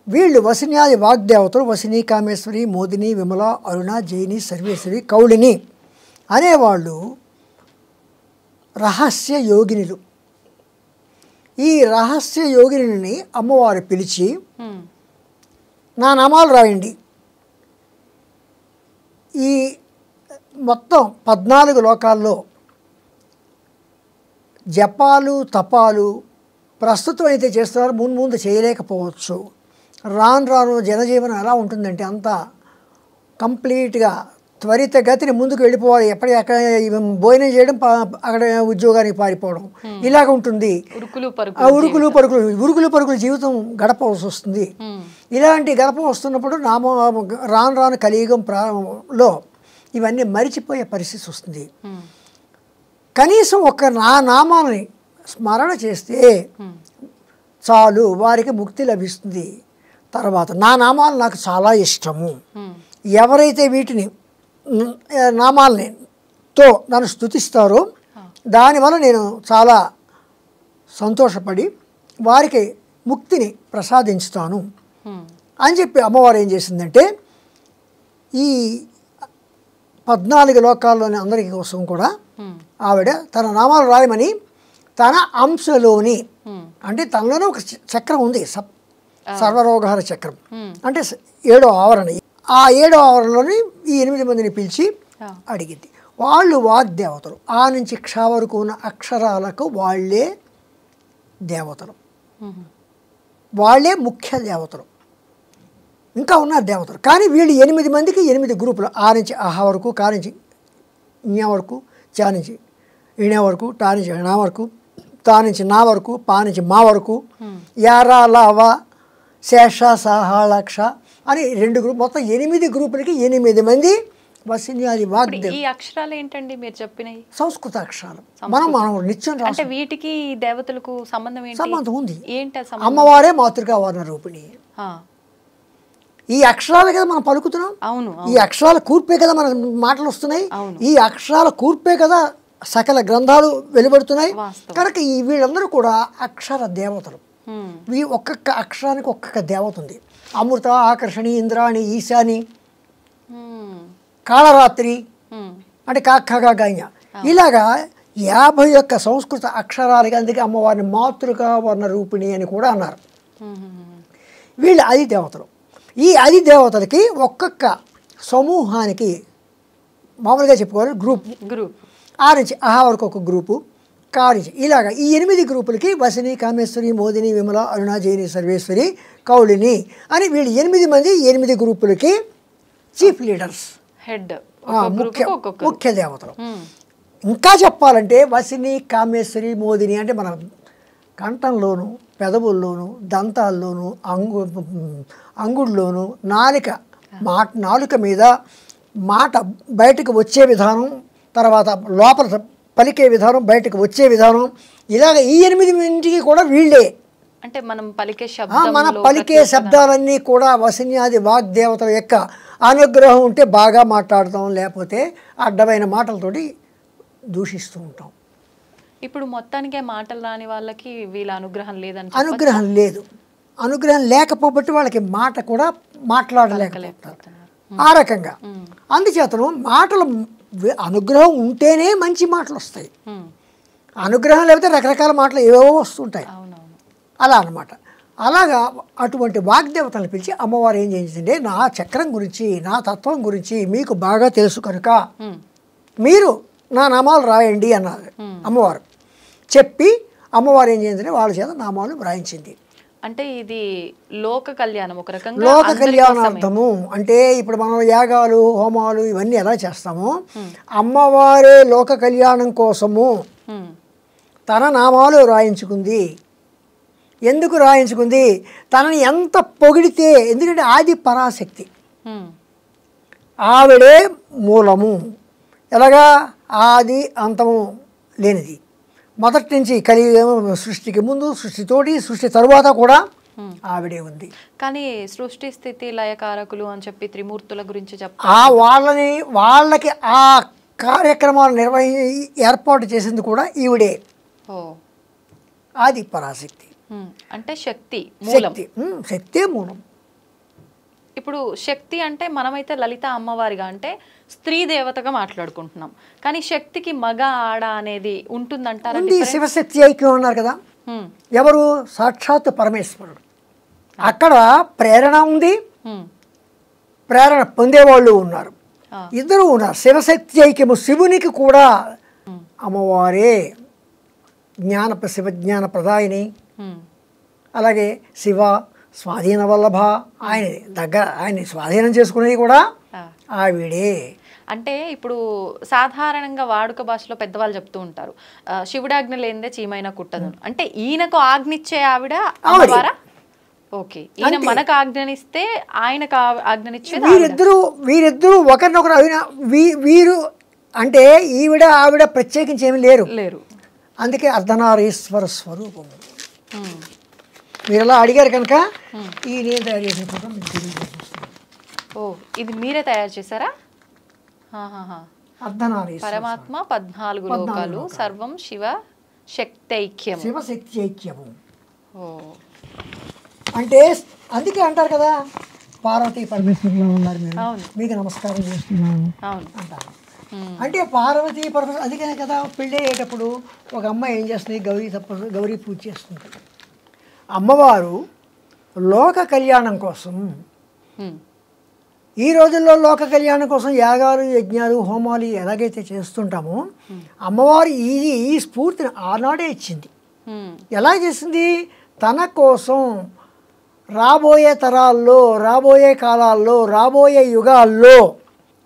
వీళ్ళు వసిన్యాది వాగ్దేవతలు వసిని, కామేశ్వరి, మోదిని, విమల, అరుణ, జయిని, సర్వేశ్వరి, కౌళిని అనేవాళ్ళు రహస్య యోగినులు. ఈ రహస్య యోగిని అమ్మవారు పిలిచి నా నామాలు రాయండి, ఈ మొత్తం 14 లోకాల్లో జపాలు, తపాలు ప్రస్తుతం అయితే చేస్తున్నారు, ముందు చేయలేకపోవచ్చు. రాను జనజీవనం ఎలా ఉంటుందంటే అంతా కంప్లీట్గా త్వరితగతిని ముందుకు వెళ్ళిపోవాలి. ఎక్కడ భోజనం చేయడం, అక్కడ ఉద్యోగానికి పారిపోవడం, ఇలాగ ఉంటుంది. ఉరుకులు పరుగులు జీవితం గడపవలసి వస్తుంది. ఇలాంటి గడప వస్తున్నప్పుడు రాను రాను కలియుగం ప్రారంభంలో ఇవన్నీ మరిచిపోయే పరిస్థితి వస్తుంది. కనీసం నా నామాలని స్మరణ చేస్తే చాలు, వారికి ముక్తి లభిస్తుంది. తర్వాత నా నామాలు నాకు చాలా ఇష్టము. ఎవరైతే వీటిని నామాలతో నన్ను స్తుతిస్తారో దానివల్ల నేను చాలా సంతోషపడి వారికి ముక్తిని ప్రసాదించుతాను అని చెప్పి అమ్మవారు ఏం చేసిందంటే ఈ 14 లోకాల్లోని అందరికీ కోసం కూడా ఆవిడ తన నామాలు రాయమని తన అంశలోని, అంటే తనలోనే ఒక చక్రం ఉంది, సర్వరోగహర చక్రం, అంటే 7వ ఆవరణ. ఆ 7వ ఆవరణలోని ఈ 8 మందిని పిలిచి అడిగింది. వాళ్ళు వాగ్దేవతలు. ఆ నుంచి క్ష వరకు ఉన్న అక్షరాలకు వాళ్ళే దేవతలు, వాళ్ళే ముఖ్య దేవతలు. ఇంకా ఉన్నారు దేవతలు, కానీ వీళ్ళు 8 మందికి 8 గ్రూపులు. ఆ నుంచి ఆహా వరకు, కా నుంచి జ్ఞ వరకు, చా నుంచి ఇణ వరకు, టా నుంచి నా వరకు, తా నుంచి నా వరకు, పా నుంచి మా వరకు, యారా లావా శేష సహాళక్ష అని 2 గ్రూప్, మొత్తం 8 గ్రూపులకి 8 మంది వసిన్యాది వాగ్దేవ. ఈ అక్షరాలు ఏంటండి మీరు చెప్పినవి? సంస్కృత అక్షరాలు. మనం నిత్యం అంటే వీటికి దేవతలకు సంబంధం ఏంటి? సంబంధం ఉంది. ఏంటి? అమ్మవారే మాతృకా వర్ణ రూపిణి. ఈ అక్షరాలే కదా మనం పలుకుతున్నాం. అవును. ఈ అక్షరాల కూర్పే కదా మన మాటలు వస్తున్నాయి. ఈ అక్షరాల కూర్పే కదా సకల గ్రంథాలు వెలువడుతున్నాయి. కనుక వీళ్ళందరూ కూడా అక్షర దేవతలు. ఒక్కొక్క అక్షరానికి ఒక్కొక్క దేవత ఉంది. అమృత, ఆకర్షణి, ఇంద్రాణి, ఈశాని, కాళరాత్రి అంటే కాక్కగా గాయ, ఇలాగా 51 సంస్కృత అక్షరాలకి. అందుకే అమ్మవారిని మాతృకా వర్ణ రూపిణి అని కూడా అన్నారు. వీళ్ళు 10 దేవతలు. ఈ 10 దేవతలకి ఒక్కొక్క సమూహానికి మామూలుగా చెప్పుకోవాలి గ్రూప్. ఆ నుంచి ఆహా వరకు ఒక గ్రూపు, కా నుంచి ఇలాగా ఈ 8 గ్రూపులకి వసిని, కామేశ్వరి, మోదిని, విమల, అరుణ, జైని, సర్వేశ్వరి, కౌళిని అని వీళ్ళు 8 మంది 8 గ్రూపులకి చీఫ్ లీడర్స్, హెడ్, ముఖ్య దేవతలు. ఇంకా చెప్పాలంటే వసిని, కామేశ్వరి, మోదిని అంటే మన కంఠంలోను, పెదవుల్లోను, దంతాల్లోను, అంగుళ్ళలోను, నాలుక మీద మాట బయటకు వచ్చే విధానం, తర్వాత లోపల పలికే విధానం, బయటకు వచ్చే విధానం, ఇలాగ ఈ 8 మందికి కూడా వీళ్ళే. అంటే మనం పలికే శబ్దాలన్నీ కూడా వసిన్యాది వాగ్దేవతల యొక్క అనుగ్రహం ఉంటే బాగా మాట్లాడతాం, లేకపోతే అడ్డమైన మాటలతోటి దూషిస్తూ ఉంటాం. ఇప్పుడు మొత్తానికే మాటలు రాని వాళ్ళకి వీళ్ళ అనుగ్రహం లేదని, అనుగ్రహం లేదు. అనుగ్రహం లేకపోబట్టి వాళ్ళకి మాట కూడా మాట్లాడలేకపోతారు. ఆ రకంగా అందుచేతను మాటలు అనుగ్రహం ఉంటేనే మంచి మాటలు వస్తాయి. అనుగ్రహం లేకపోతే రకరకాల మాటలు ఏవేవో వస్తుంటాయి. అలా అన్నమాట. అలాగా అటువంటి వాగ్దేవతలను పిలిచి అమ్మవారు ఏం చేసిందంటే నా చక్రం గురించి, నా తత్వం గురించి మీకు బాగా తెలుసు కనుక మీరు నా నామాలు రాయండి అన్నారు అమ్మవారు. చెప్పి అమ్మవారు ఏం చేసిందంటే వాళ్ళ చేత నామాలు వ్రాయించింది. అంటే ఇది లోక కళ్యాణం, ఒక రకంగా లోక కళ్యాణార్థము. అంటే ఇప్పుడు మనం యాగాలు, హోమాలు ఇవన్నీ ఎలా చేస్తామో అమ్మవారే లోక కళ్యాణం కోసము తన నామాలు రాయించుకుంది. ఎందుకు రాయించుకుంది? తనని ఎంత పొగిడితే, ఎందుకంటే ఆది పరాశక్తి, ఆవిడే మూలము. ఎలాగా? ఆది అంతము లేనిది. మొదటి నుంచి కలియుగం, సృష్టికి ముందు, సృష్టితోటి, సృష్టి తరువాత కూడా ఆవిడే ఉంది. కానీ సృష్టి స్థితి లయకారకులు అని చెప్పి త్రిమూర్తుల గురించి చెప్తారు. వాళ్ళకి ఆ కార్యక్రమాలు ఏర్పాటు చేసింది కూడా ఈవిడే. ఆది పరాశక్తి అంటే శక్తి మూలం. శక్తే మూలం. ఇప్పుడు శక్తి అంటే మనమైతే లలిత అమ్మవారిగా అంటే స్త్రీ దేవతగా మాట్లాడుకుంటున్నాం, కానీ శక్తికి మగ ఆడ అనేది ఉంటుందంటారా? శివశక్తి ఐక్యం ఉన్నారు కదా, ఎవరు? సాక్షాత్ పరమేశ్వరుడు. అక్కడ ప్రేరణ ఉంది, ప్రేరణ పొందేవాళ్ళు ఉన్నారు, ఇద్దరు ఉన్నారు. శివశక్తి ఐక్యము. శివునికి కూడా అమ్మవారే శివజ్ఞాన ప్రదాయిని. అలాగే శివ స్వాధీన వల్లభ, ఆయన దగ్గర ఆయన్ని స్వాధీనం చేసుకునేది కూడా ఆవిడే. అంటే ఇప్పుడు సాధారణంగా వాడుక భాషలో పెద్దవాళ్ళు చెప్తూ ఉంటారు, శివుడాజ్ఞ లేనిదే చీమైనా కుట్టదు. అంటే ఈయనకు ఆజ్ఞిచ్చే ఆవిడ అమ్మవారా? ఓకే, ఈయన మనకు ఆజ్ఞనిస్తే ఆయనకు ఆజ్ఞనిచ్చేది వీరిద్దరూ ఒకరినొకరు వీరు అంటే ఆవిడ ప్రత్యేకించి ఏమి లేరు. అందుకే అర్ధనారీశ్వర స్వరూపము. మీరు అలా అడిగారు కనుక ఈ నేను తయారు చేసిన ఫోటో మీకు తెలియజేస్తున్నాను. ఓ, ఇది మీరే తయారు చేశారా? అర్ధనారీశ్వర పరమాత్మ 14 లోకాలు సర్వం శివ శక్తైక్యం. శివశక్తి ఐక్యము. ఓ, అంటే అందుకే అంటారు కదా, పార్వతీ పరమేశ్వరులో ఉన్నారు మీరు, మీకు నమస్కారం చేస్తున్నాను అంటారు. అంటే పార్వతీ పరమేశ్వరు అందుకనే కదా పెళ్ళి అయ్యేటప్పుడు ఒక అమ్మాయి ఏం చేస్తుంది, గౌరీ పూజ చేస్తుంది. అమ్మవారు లోక కళ్యాణం కోసం, ఈ రోజుల్లో లోక కళ్యాణం కోసం యాగాలు యజ్ఞాలు హోమాలు ఎలాగైతే చేస్తుంటామో అమ్మవారు ఈ స్ఫూర్తిని ఆనాడే ఇచ్చింది. ఎలా చేసింది? తన కోసం రాబోయే తరాల్లో, రాబోయే కాలాల్లో, రాబోయే యుగాల్లో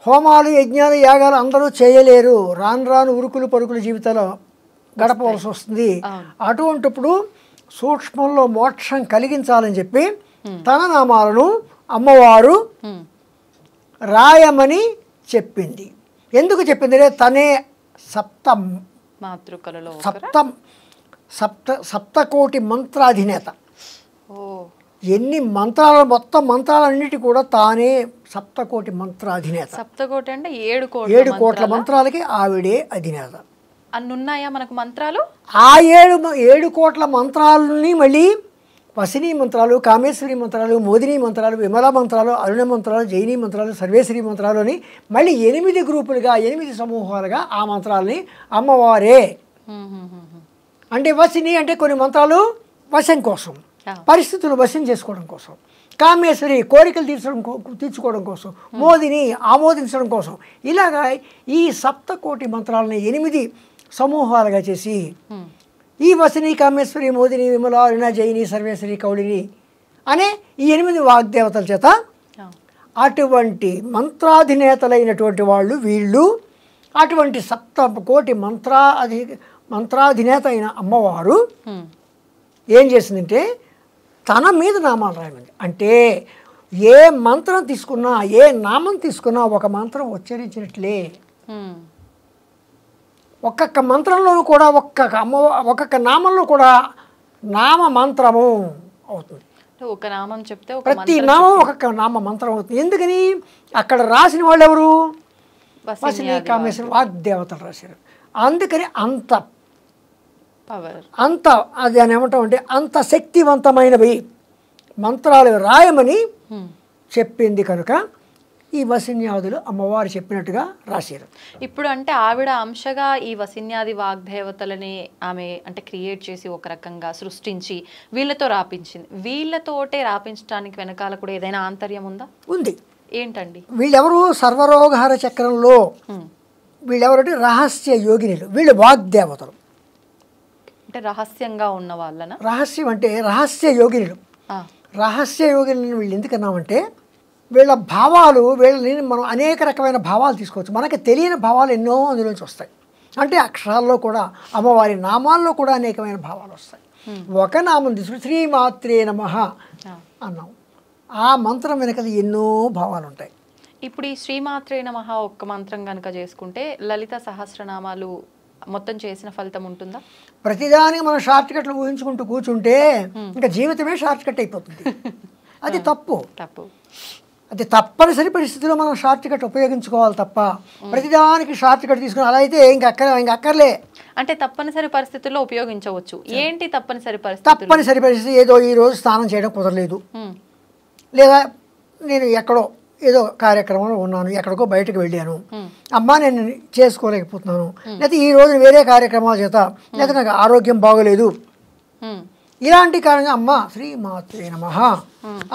హోమాలు యజ్ఞాలు యాగాలు అందరూ చేయలేరు, రాను రాను ఉరుకులు పరుకుల జీవితాలు గడపవలసి వస్తుంది. అటువంటిప్పుడు సూక్ష్మంలో మోక్షం కలిగించాలని చెప్పి తన నామాలను అమ్మవారు రాయమని చెప్పింది. ఎందుకు చెప్పింది? తనే సప్తకోటి మంత్రాధినేత. ఎన్ని మంత్రాలు, మొత్తం మంత్రాలన్నిటి కూడా తానే సప్తకోటి మంత్రాధినేత. సప్తకోటి అంటే 7 కోట్ల మంత్రాలకి ఆవిడే అధినేత. అన్నున్నాయా మనకు మంత్రాలు? ఆ 7 కోట్ల మంత్రాలని మళ్ళీ వసినీ మంత్రాలు, కామేశ్వరి మంత్రాలు, మోదిని మంత్రాలు, విమలా మంత్రాలు, అరుణ మంత్రాలు, జైనీ మంత్రాలు, సర్వేశ్వరి మంత్రాలు అని మళ్ళీ 8 గ్రూపులుగా 8 సమూహాలుగా ఆ మంత్రాలని అమ్మవారే. అంటే వసిని అంటే కొన్ని మంత్రాలు వశం కోసం, పరిస్థితులు వశం చేసుకోవడం కోసం, కామేశ్వరి కోరికలు తీర్చుకోవడం కోసం, మోదిని ఆమోదించడం కోసం, ఇలాగా ఈ సప్తకోటి మంత్రాలని 8 సమూహాలుగా చేసి ఈ వసిని, కామేశ్వరి, మోదిని, విమల, అరుణ, జైని, సర్వేశ్వరి, కౌళిని అనే ఈ 8 వాగ్దేవతల చేత అటువంటి మంత్రాధినేతలైనటువంటి వాళ్ళు వీళ్ళు. అటువంటి సప్తకోటి మంత్రాధినేత అయిన అమ్మవారు ఏం చేసిందంటే తన మీద నామాలు రాయమంది. అంటే ఏ మంత్రం తీసుకున్నా, ఏ నామం తీసుకున్నా ఒక మంత్రం ఉచ్చరించినట్లే. ఒక్కొక్క మంత్రంలోనూ కూడా ఒక్కొక్క నామంలో కూడా నామ మంత్రము అవుతుంది. ఒక నామం చెప్తే ప్రతి నామం ఒక్కొక్క నామ మంత్రం అవుతుంది. ఎందుకని? అక్కడ రాసిన వాళ్ళు ఎవరు? వసిని, కామేశ్వరి వాగ్దేవతలు రాశారు. అందుకని అంత అది అని ఏమంటామంటే అంత శక్తివంతమైనవి మంత్రాలు రాయమని చెప్పింది కనుక ఈ వసిన్యాదులు అమ్మవారు చెప్పినట్టుగా రాశారు. ఇప్పుడు అంటే ఆవిడ అంశగా ఈ వసిన్యాది వాగ్దేవతలని ఆమె అంటే క్రియేట్ చేసి ఒక రకంగా సృష్టించి వీళ్ళతో రాపించింది. వీళ్ళతోటే రాపించడానికి వెనకాల కూడా ఏదైనా ఆంతర్యం ఉందా? ఉంది. ఏంటండి? వీళ్ళెవరు? సర్వరోగహర చక్రంలో వీళ్ళెవరంటే రహస్య యోగినులు. వీళ్ళు వాగ్దేవతలు. అంటే రహస్యంగా ఉన్న వాళ్ళన? రహస్యం అంటే రహస్య యోగినులు. రహస్య యోగినులను వీళ్ళు ఎందుకన్నామంటే వీళ్ళ భావాలు, వీళ్ళని మనం అనేక రకమైన భావాలు తీసుకోవచ్చు. మనకి తెలియని భావాలు ఎన్నో అందులోంచి వస్తాయి. అంటే అక్షరాల్లో కూడా, అమ్మవారి నామాల్లో కూడా అనేకమైన భావాలు వస్తాయి. ఒక నామం తీసుకుని శ్రీమాత్రే నమః అన్నాం, ఆ మంత్రం వెనకది ఎన్నో భావాలు ఉంటాయి. ఇప్పుడు ఈ శ్రీమాత్రే నమః ఒక్క మంత్రం కనుక చేసుకుంటే లలిత సహస్రనామాలు మొత్తం చేసిన ఫలితం ఉంటుందా? ప్రతిదానికి మనం షార్ట్ కట్లు ఊహించుకుంటూ కూర్చుంటే ఇంకా జీవితమే షార్ట్ కట్ అయిపోతుంది. అది తప్పు. అది తప్పనిసరి పరిస్థితుల్లో మనం షార్ట్ కట్ ఉపయోగించుకోవాలి తప్ప ప్రతిదానికి షార్ట్ కట్ తీసుకుని అలా అయితే ఇంకా అక్కర్లే. అంటే తప్పనిసరి పరిస్థితుల్లో ఉపయోగించవచ్చు. ఏంటి తప్పనిసరి పరిస్థితి? తప్పనిసరి పరిస్థితి ఏదో ఈ రోజు స్నానం చేయడం కుదరలేదు, లేదా నేను ఎక్కడో ఏదో కార్యక్రమంలో ఉన్నాను, ఎక్కడికో బయటకు వెళ్ళాను, అమ్మా నేను చేసుకోలేకపోతున్నాను, లేకపోతే ఈ రోజు వేరే కార్యక్రమాల చేత, లేకపోతే నాకు ఆరోగ్యం బాగోలేదు, ఇలాంటి కారణంగా అమ్మ శ్రీమాత్రే నమః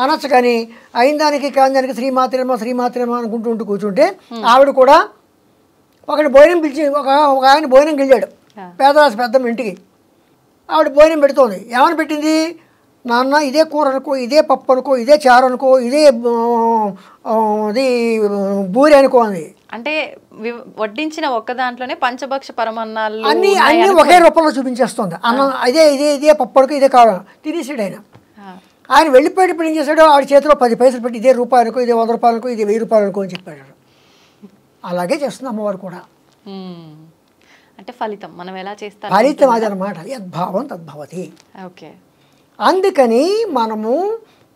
అనొచ్చు. కానీ అయిన దానికి కాని దానికి శ్రీమాత్రే నమః అనుకుంటూ కూర్చుంటే ఆవిడ కూడా ఒకటి భోజనం పిలిచి ఒక ఆయన భోజనం వెళ్ళాడు, పేదరాశి పెద్దమ్మ ఇంటికి. ఆవిడ భోజనం పెడుతోంది. ఏమని పెట్టింది? నాన్న ఇదే కూర అనుకో, ఇదే పప్పు అనుకో, ఇదే చారు అనుకో, ఇదే అది బూరి అనుకో అని. అంటే వడ్డించిన ఒక్క దాంట్లోనే పంచభక్ష పరమన్నాలు అన్నీ ఒకే రూపంలో చూపించేస్తుంది. అన్నం ఇదే పప్పు అనుకో, ఇదే కావాలి తినేసాడు ఆయన. ఆయన వెళ్ళిపోయేటప్పుడు ఏం చేశాడు, ఆవిడ చేతిలో 10 పైసలు పెట్టి ఇదే రూపాయి అనుకో, ఇదే 100 రూపాయలు అనుకో, ఇదే 1000 రూపాయలు అనుకో అని చెప్పాడు. అలాగే చేస్తుంది అమ్మవారు కూడా. అంటే ఫలితం మనం ఎలా చేస్తాం, ఫలితం అదనమాట. యద్భావం తద్భవతి. ఓకే. అందుకని మనము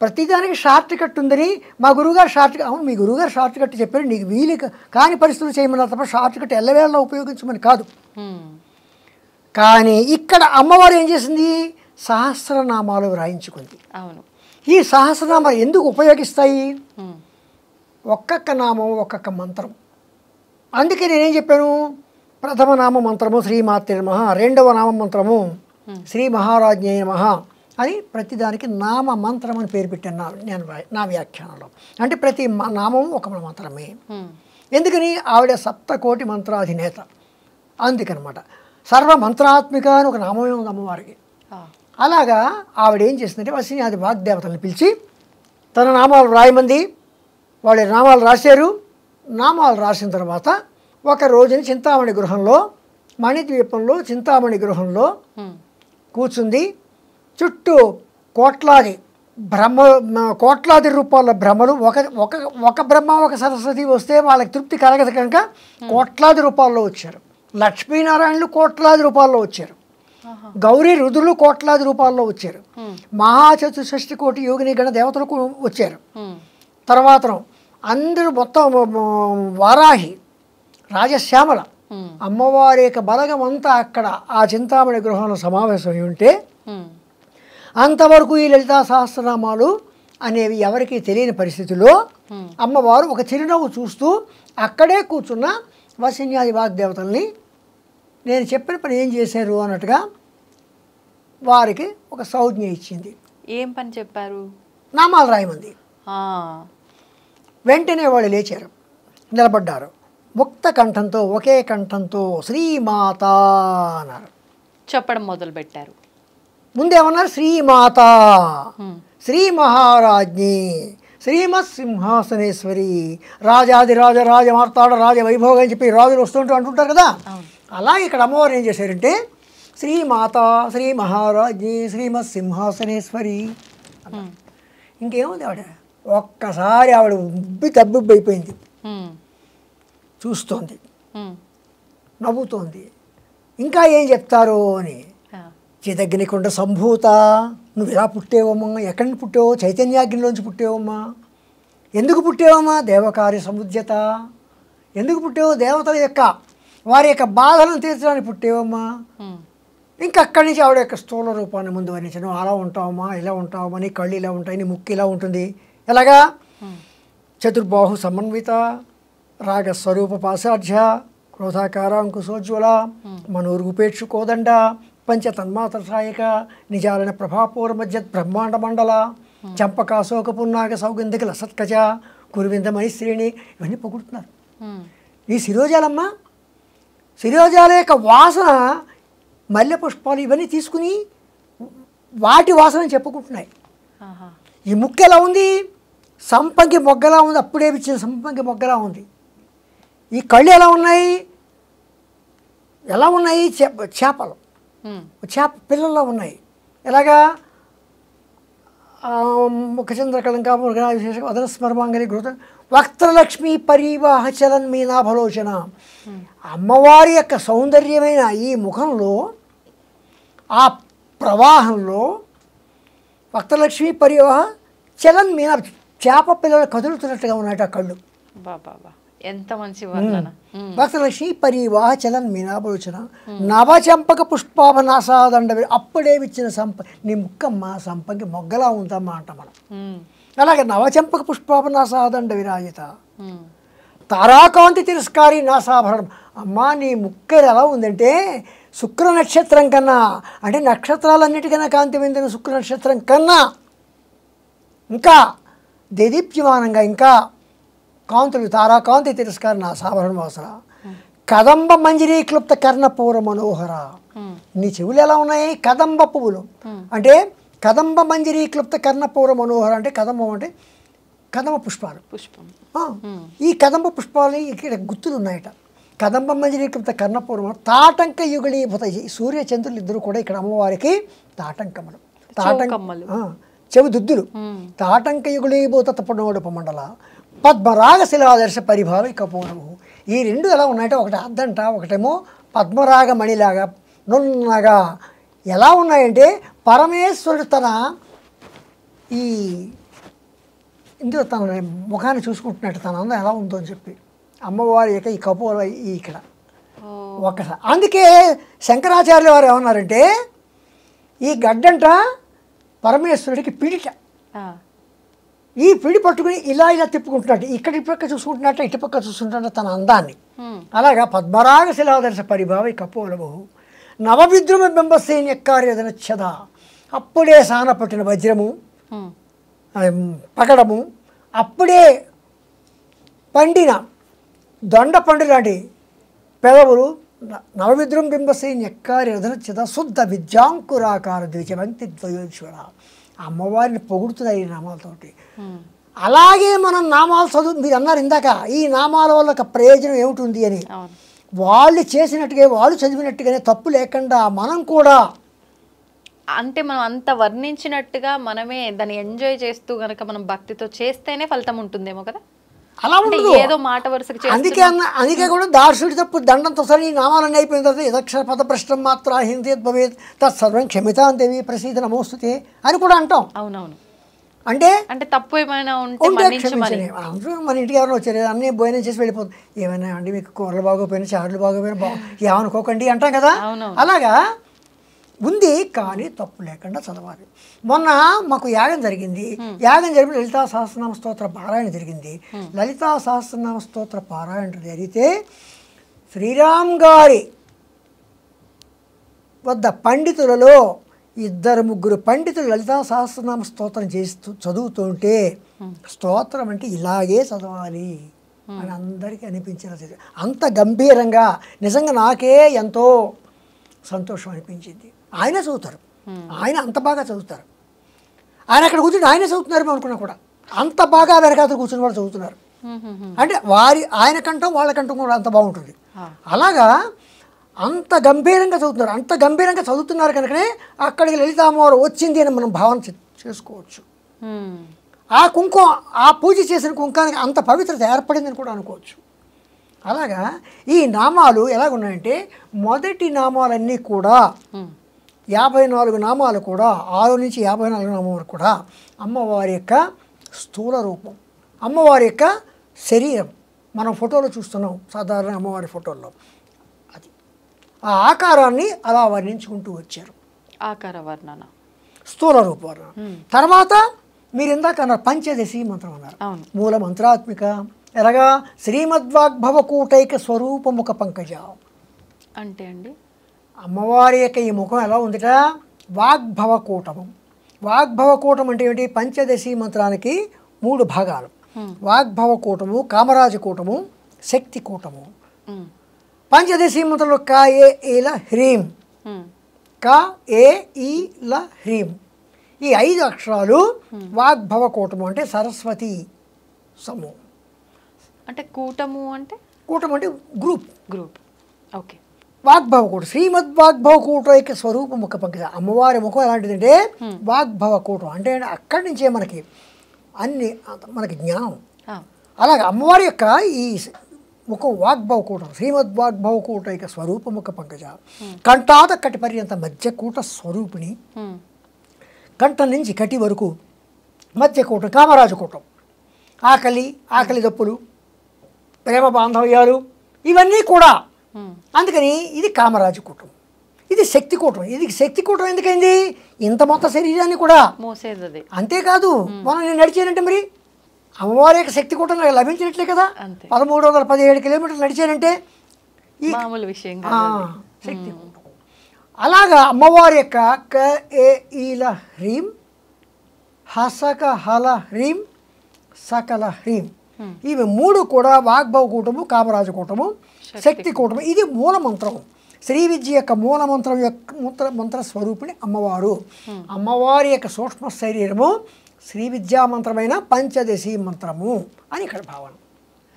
ప్రతిదానికి షార్ట్ కట్ ఉందని మా గురువుగారు షార్ట్ కట్, అవును మీ గురువుగారు షార్ట్ కట్ చెప్పారు, నీకు వీలు కాని పరిస్థితులు చేయమన్నారు తప్ప షార్ట్ కట్ ఎల్లవేళలో ఉపయోగించమని కాదు. కానీ ఇక్కడ అమ్మవారు ఏం చేసింది, సహస్రనామాలు వ్రాయించుకుంది. అవును. ఈ సహస్రనామాలు ఎందుకు ఉపయోగిస్తాయి, ఒక్కొక్క నామం ఒక్కొక్క మంత్రం. అందుకే నేనేం చెప్పాను, ప్రథమ నామ మంత్రము శ్రీమాత్రే నమః, రెండవ నామ మంత్రము శ్రీ మహారాజ్ఞే నమః అని ప్రతిదానికి నామ మంత్రం అని పేరు పెట్టాను నేను నా వ్యాఖ్యానంలో. అంటే ప్రతి నామం ఒక మంత్రమే. ఎందుకని, ఆవిడ 7 కోటి మంత్రాధినేత. అందుకనమాట సర్వమంత్రాత్మిక అని ఒక నామమే ఉంది అమ్మవారికి. అలాగా ఆవిడ ఏం చేసిందంటే వసిన్యాది వాగ్దేవతలను పిలిచి తన నామాలు రాయమంది. వాళ్ళ నామాలు రాశారు. నామాలు రాసిన తర్వాత ఒక రోజుని చింతామణి గృహంలో, మణిద్వీపంలో చింతామణి గృహంలో కూర్చుంది. చుట్టూ కోట్లాది రూపాయల బ్రహ్మలు, ఒక బ్రహ్మ ఒక సరస్వతి వస్తే వాళ్ళకి తృప్తి కలగదు కనుక కోట్లాది రూపాయల్లో వచ్చారు. లక్ష్మీనారాయణులు కోట్లాది రూపాయల్లో వచ్చారు. గౌరీ రుద్రులు కోట్లాది రూపాయల్లో వచ్చారు. మహాచతుషష్టి కోటి యోగిని గణ దేవతలకు వచ్చారు. తర్వాత అందరూ మొత్తం వారాహి రాజశ్యామల అమ్మవారి యొక్క బలగం అంతా అక్కడ ఆ చింతామణి గృహంలో సమావేశమై ఉంటే అంతవరకు ఈ లలితా సహస్రనామాలు అనేవి ఎవరికీ తెలియని పరిస్థితిలో అమ్మవారు ఒక చిరునవ్వు చూస్తూ అక్కడే కూర్చున్న వసిన్యాది వాగ్దేవతల్ని నేను చెప్పిన పని ఏం చేశారు అన్నట్టుగా వారికి ఒక సంజ్ఞ ఇచ్చింది. ఏం పని చెప్పారు, నామాలు రాయమంది. వెంటనే వాళ్ళు లేచారు, నిలబడ్డారు. ముక్త కంఠంతో ఒకే కంఠంతో శ్రీమాత అన్నారు. చెప్పడం మొదలు పెట్టారు. ముందేమన్నారు, శ్రీమాత, శ్రీ మహారాజ్ఞి, శ్రీమత్ సింహాసనేశ్వరి, రాజాదిరాజ రాజమార్తాడ రాజ వైభోగం అని చెప్పి రాజులు వస్తుంటూ అంటుంటారు కదా. అలా ఇక్కడ అమ్మవారు ఏం చేశారంటే శ్రీమాత, శ్రీ మహారాజ్ఞి, శ్రీమత్ సింహాసనేశ్వరి. ఇంకేముంది, ఆవిడ ఒక్కసారి ఆవిడ తబ్బిబ్బైపోయింది. చూస్తోంది, నవ్వుతోంది. ఇంకా ఏం చెప్తారో అని. చిదగ్నికుండ సంభూత, నువ్వు ఇలా పుట్టేవమ్మా, ఎక్కడి నుంచి పుట్టావో, చైతన్యాగ్నిలోంచి పుట్టేవమ్మా. ఎందుకు పుట్టేవమ్మా, దేవకార్య సముద్యత. ఎందుకు పుట్టావో, దేవతల యొక్క వారి యొక్క బాధలను తీర్చడానికి పుట్టేవమ్మా. ఇంకా అక్కడి నుంచి ఆవిడ యొక్క స్థూల రూపాన్ని ముందు వర్ణించను. అలా ఉంటావమ్మా, ఇలా ఉంటావమ్మా, నీ కళ్ళు ఇలా ఉంటాయి, నీ ముక్కు ఇలా ఉంటుంది. ఎలాగా, చతుర్బాహు సమన్విత, రాగస్వరూప పాశాఢ్య, క్రోధాకార అంకుశోజ్వల, మనోర్గుపేక్షు కోదండ, పంచతన్మాత్ర సాయక, నిజాలన ప్రభాపూర మధ్య బ్రహ్మాండ మండల, చంపకాశోక పున్నాగ సౌగంధిక లసత్కజ, కురువింద మణిశ్రేణి, ఇవన్నీ పొగుడుతున్నారు. ఈ శిరోజాలమ్మ, శిరోజాల యొక్క వాసన, మల్లె పుష్పాలు ఇవన్నీ తీసుకుని వాటి వాసన చెప్పుకుంటున్నాయి. ఈ ముక్కు ఎలా ఉంది, సంపంగి మొగ్గలా ఉంది, అప్పుడే ఇచ్చిన సంపంగి మొగ్గలా ఉంది. ఈ కళ్ళు ఎలా ఉన్నాయి, చేపలు, చేప పిల్లల్లో ఉన్నాయి. ఎలాగా, ముఖచంద్రకళంకా మృగనా విశేష వదన స్మర్మాంగలి గృత వక్త్రలక్ష్మి పరివాహ చలన్ మీనాభలోచన. అమ్మవారి యొక్క సౌందర్యమైన ఈ ముఖంలో, ఆ ప్రవాహంలో వక్త్రలక్ష్మి పరివాహ చలన్ మీనా, చేప పిల్లలు కదులుతున్నట్టుగా ఉన్నట్టు ఆ కళ్ళు. ఎంత మంచి వర్ణన. వక్త్రలక్ష్మి పరివాహ చలన్ మీనాభలోచన, నవచంపక పుష్పాభనాసాదండ, అప్పుడే ఇచ్చిన నీ ముక్కమ్మ సంపంగి మొగ్గలా ఉందమ్మా అంట మనం. అలాగే నవచంపక పుష్పాభనాసాదండ విరాజిత, తారాకాంతి తిరస్కారి నాసాభరణం. అమ్మా నీ ముక్కలు ఎలా ఉందంటే శుక్ర నక్షత్రం కన్నా, అంటే నక్షత్రాలన్నిటికన్నా కాంతి పొందిన శుక్ర నక్షత్రం కన్నా ఇంకా దేదీప్యమానంగా, ఇంకా కాంతులు, తారాకాంతి తిరస్కార నాసాభరణ వాసన, కదంబ మంజరీ క్లుప్త కర్ణపూర మనోహర. నీ చెవులు ఎలా ఉన్నాయి, కదంబ పువ్వులు, అంటే కదంబ మంజరి క్లుప్త కర్ణపూర మనోహర అంటే కదంబం అంటే కదంబ పుష్పాలు. పుష్పం. ఈ కదంబ పుష్పాలు ఇక్కడ గుర్తులు ఉన్నాయట. కదంబ మంజరి క్లుప్త కర్ణపూరం తాటంక యుగళీభూత సూర్య చంద్రులు ఇద్దరు కూడా ఇక్కడ అమ్మవారికి తాటంకములు, చెవి దుద్దులు. తాటంక యుగళీభూత తపనోడుప మండల పద్మరాగ శిలాదర్శ పరిభావి కపోనము. ఈ రెండు ఎలా ఉన్నాయంటే ఒకటి అద్దంట, ఒకటేమో పద్మరాగ మణిలాగా నున్నగా ఎలా ఉన్నాయంటే పరమేశ్వరుడు తన ఈ ఇందులో తన ముఖాన్ని చూసుకుంటున్నట్టు తన అందం ఎలా ఉందో అని చెప్పి అమ్మవారి యొక్క ఈ కపోల ఇక్కడ ఒక్కసారి. అందుకే శంకరాచార్యుల వారు ఏమన్నారంటే ఈ గడ్డంట పరమేశ్వరుడికి పిడిట. ఈ పిడి పట్టుకుని ఇలా ఇలా తిప్పుకుంటున్నట్టు ఇక్కడ ఇటుపక్క చూసుకుంటున్నట్టు ఇటుపక్క చూసుకుంటున్నట్టు తన అందాన్ని. అలాగా పద్మరాగ శిలాదర్శ పరిభావి కపోలము నవవిద్రుమ బింబసేని ఎక్కార్యదనచ్చద. అప్పుడే సాన పట్టిన వజ్రము పగడము, అప్పుడే పండిన దొండ పండు లాంటి పెదవులు నవవిద్రుం బింబసేని ఎక్కార్యదనచ్చద శుద్ధ విద్యాంకురాకార ద్విజవంతి ద్వయోశ్వర. అమ్మవారిని పొగుడుతున్నాయి ఈ నామాలతోటి. అలాగే మనం నామాలు చదువు మీరు అన్నారు ఇందాక ఈ నామాల వల్ల ఒక ప్రయోజనం ఏమిటి అని. వాళ్ళు చేసినట్టుగా వాళ్ళు చదివినట్టుగానే తప్పు లేకుండా మనం కూడా అంటే మనం అంత వర్ణించినట్టుగా మనమే దాన్ని ఎంజాయ్ చేస్తూ గనక మనం భక్తితో చేస్తేనే ఫలితం ఉంటుందేమో కదా. అలా ఉండదు, ఏదో మాట వరుసకి. అందుకే కూడా దార్శుడి తప్పు దండంతో సరే ఈ నామాలన్నీ అయిపోయిన తర్వాత యదక్షర పదభ్రష్టం మాత్ర హిందీ భవేత్ తత్సర్వం క్షమితాం దేవి ప్రసీద నమోస్తుతే అని కూడా అంటాం. అవునవును. అంటే అంటే తప్పు ఏమైనా ఉంటే మన ఇంటికి ఎవరైనా వచ్చారు అన్నీ భోజనం చేసి వెళ్ళిపోతుంది. ఏమైనా అండి మీకు కూరలు బాగోపోయినా చారులు బాగోపోయినా ఏమనుకోకండి అంటాం కదా. అలాగా ఉంది కానీ తప్పు లేకుండా చదవాలి. మొన్న మాకు యాగం జరిగింది. యాగం జరిగిన లలితా సహస్రనామ స్తోత్ర పారాయణ జరిగింది. లలితా సహస్రనామ స్తోత్ర పారాయణ జరిగితే శ్రీరామ్ గారి వద్ద పండితులలో 2-3 పండితులు లలితా సహస్రనామ స్తోత్రం చేస్తూ చదువుతుంటే స్తోత్రం అంటే ఇలాగే చదవాలి అని అందరికీ అనిపించేలా అంత గంభీరంగా నిజంగా నాకే ఎంతో సంతోషం అనిపించింది. ఆయన చదువుతారు, ఆయన అంత బాగా చదువుతారు. ఆయన అక్కడ కూర్చుని ఆయనే చదువుతున్నారు అనుకున్నా కూడా అంత బాగా వెనకాతలు కూర్చుని వాళ్ళు చదువుతున్నారు. అంటే ఆయన కంఠం వాళ్ళ కంఠం కూడా అంత బాగుంటుంది. అలాగా అంత గంభీరంగా చదువుతున్నారు. అంత గంభీరంగా చదువుతున్నారు కనుకనే అక్కడికి లలితామ్మవారు వచ్చింది అని మనం భావన చేసుకోవచ్చు. ఆ కుంకుమ ఆ పూజ చేసిన కుంకానికి అంత పవిత్రత ఏర్పడిందని కూడా అనుకోవచ్చు. అలాగా ఈ నామాలు ఎలాగున్నాయంటే మొదటి నామాలన్నీ కూడా 54 నామాలు కూడా 6 నుంచి 54 నామాలు వరకు కూడా అమ్మవారి యొక్క స్థూల రూపం, అమ్మవారి యొక్క శరీరం మనం ఫోటోలో చూస్తున్నాం. సాధారణ అమ్మవారి ఫోటోల్లో అది ఆ ఆకారాన్ని అలా వర్ణించుకుంటూ వచ్చారు. ఆకార వర్ణన, స్థూల రూప వర్ణన. తర్వాత మీరు ఇందాక అన్నారు పంచదశి మంత్రం అన్నారు. మూల మంత్రాత్మిక ఎలాగా శ్రీమద్వాగ్భవకూటైక స్వరూపముఖ పంకజ అంటే అండి అమ్మవారి యొక్క ఈ ముఖం ఎలా ఉందిట వాగ్భవకూటము. వాగ్భవకూటం అంటే ఏంటి? పంచదశి మంత్రానికి 3 భాగాలు. వాగ్భవకూటము, కామరాజకూటము, శక్తి కూటము. పంచదశి మంత్రంలో క ఏ ఈల హ్రీం, క ఏ ఈల హ్రీం ఈ 5 అక్షరాలు వాగ్భవకూటము అంటే సరస్వతి సమూహం. అంటే కూటము అంటే కూటం అంటే గ్రూప్. ఓకే. వాగ్భవకూటం శ్రీమద్వాగ్భవకూటైక స్వరూప ముఖ పంకజ అమ్మవారి ముఖం ఎలాంటిదంటే వాగ్భవకూటం అంటే అక్కడి నుంచే మనకి అన్ని మనకి జ్ఞానం. అలాగే అమ్మవారి యొక్క ఈ ముఖం వాగ్భవకూటం శ్రీమద్వాగ్భవకూటైక స్వరూప ముఖ పంకజ కంఠాత కటి పర్యంత మధ్యకూట స్వరూపిణి. కంఠం నుంచి కటి వరకు మధ్యకూటం కామరాజకూటం. ఆకలి దప్పులు, ప్రేమ బాంధవ్యాలు ఇవన్నీ కూడా. అందుకని ఇది కామరాజకూటం, ఇది శక్తికూటం. ఇది శక్తికూటం ఎందుకైంది? ఇంత మొత్తం శరీరాన్ని కూడా మోసేది. అంతేకాదు మనం నేను నడిచానంటే మరి అమ్మవారి యొక్క శక్తికూటం నాకు లభించినట్లే కదా. 1317 కిలోమీటర్లు నడిచానంటే ఈ మామూలు విషయం శక్తికూటం. అలాగా అమ్మవారి యొక్క క ఏ ఈల హ్రీం హసక హల హ్రీం సకల హ్రీం ఇవి 3 కూడా వాగ్భవకూటము, కామరాజకూటము, శక్తికూటము. ఇది మూల మంత్రం. శ్రీ విద్య యొక్క మూలమంత్రం యొక్క మంత్ర స్వరూపిణి అమ్మవారు. అమ్మవారి యొక్క సూక్ష్మ శరీరము శ్రీ విద్యా మంత్రమైన పంచదశి మంత్రము అని ఇక్కడ భావన.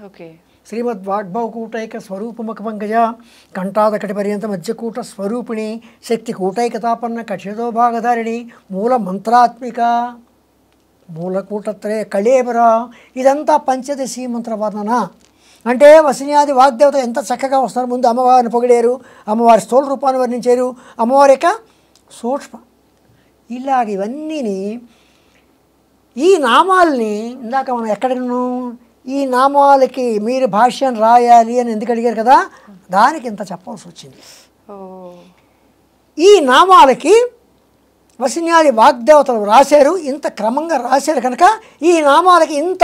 ఓకే. శ్రీమద్వాగ్భవకూటైక స్వరూపముఖ పంకజ కంఠాదకటి పర్యంత మధ్యకూట స్వరూపిణి శక్తి కూటైకతాపన్న కక్షతో భాగధారిణి మూల మంత్రాత్మిక మూలకూటత్రయ కళేబర. ఇదంతా పంచదశి మంత్ర వర్ణన. అంటే వసిన్యాది వాగ్దేవత ఎంత చక్కగా వస్తున్నారు. ముందు అమ్మవారిని పొగిడారు, అమ్మవారి స్థూల రూపాన్ని వర్ణించారు, అమ్మవారి యొక్క సూక్ష్మ. ఇలాగ ఇవన్నీని ఈ నామాల్ని ఇందాక మనం ఎక్కడికను ఈ నామాలకి మీరు భాష్యం రాయాలి అని ఎందుకు అడిగారు కదా, దానికి ఇంత చెప్పాల్సి వచ్చింది. ఈ నామాలకి వసిన్యాది వాగ్దేవతలు రాశారు, ఇంత క్రమంగా రాశారు కనుక ఈ నామాలకి ఇంత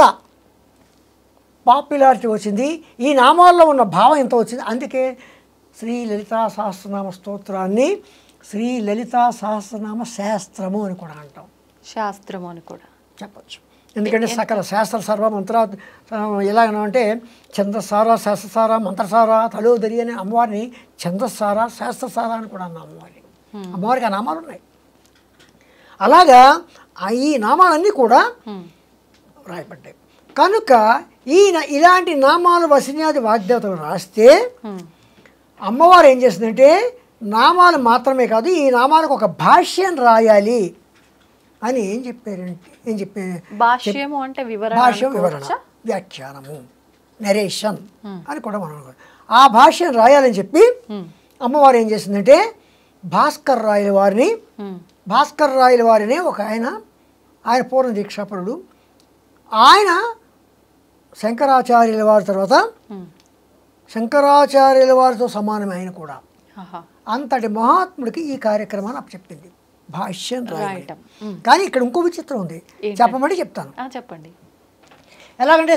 పాపులారిటీ వచ్చింది, ఈ నామాల్లో ఉన్న భావం ఎంత వచ్చింది. అందుకే శ్రీ లలితా సహస్రనామ స్తోత్రాన్ని శ్రీ లలితా సహస్రనామ శాస్త్రము అని కూడా అంటాం. శాస్త్రము అని కూడా చెప్పచ్చు. ఎందుకంటే సకల శాస్త్ర సర్వ మంత్ర ఎలాగనంటే ఛందస్సార శాస్త్రసార మంత్రసార తలోదరి అనే అమ్మవారిని ఛందస్సార శాస్త్రసార అని కూడా అన్నాం అమ్మవారిని. అమ్మవారికి ఆ నామాలు ఉన్నాయి. అలాగా ఈ నామాలన్నీ కూడా రాయబడ్డాయి. కనుక ఇలాంటి నామాలు వసిన్యాది వాగ్దేవతలు రాస్తే అమ్మవారు ఏం చేస్తుందంటే నామాలు మాత్రమే కాదు ఈ నామాలకు ఒక భాష్యం రాయాలి అని ఏం చెప్పారు భాష్యము అంటే భాష్యం వివరణ వ్యాఖ్యానము నరేషన్ అని కూడా మనం ఆ భాష్యం రాయాలని చెప్పి అమ్మవారు ఏం చేసిందంటే భాస్కర్ రాయల వారిని ఒక ఆయన పూర్ణ దీక్షాపరుడు, ఆయన శంకరాచార్యుల వారి తర్వాత శంకరాచార్యుల వారితో సమానమే ఆయన కూడా. అంతటి మహాత్ముడికి ఈ కార్యక్రమాన్ని అప్పచెప్పింది భాష్యం రాయటం. కానీ ఇక్కడ ఇంకో విచిత్రం ఉంది, చెప్పమంటే చెప్తాను. చెప్పండి. ఎలాగంటే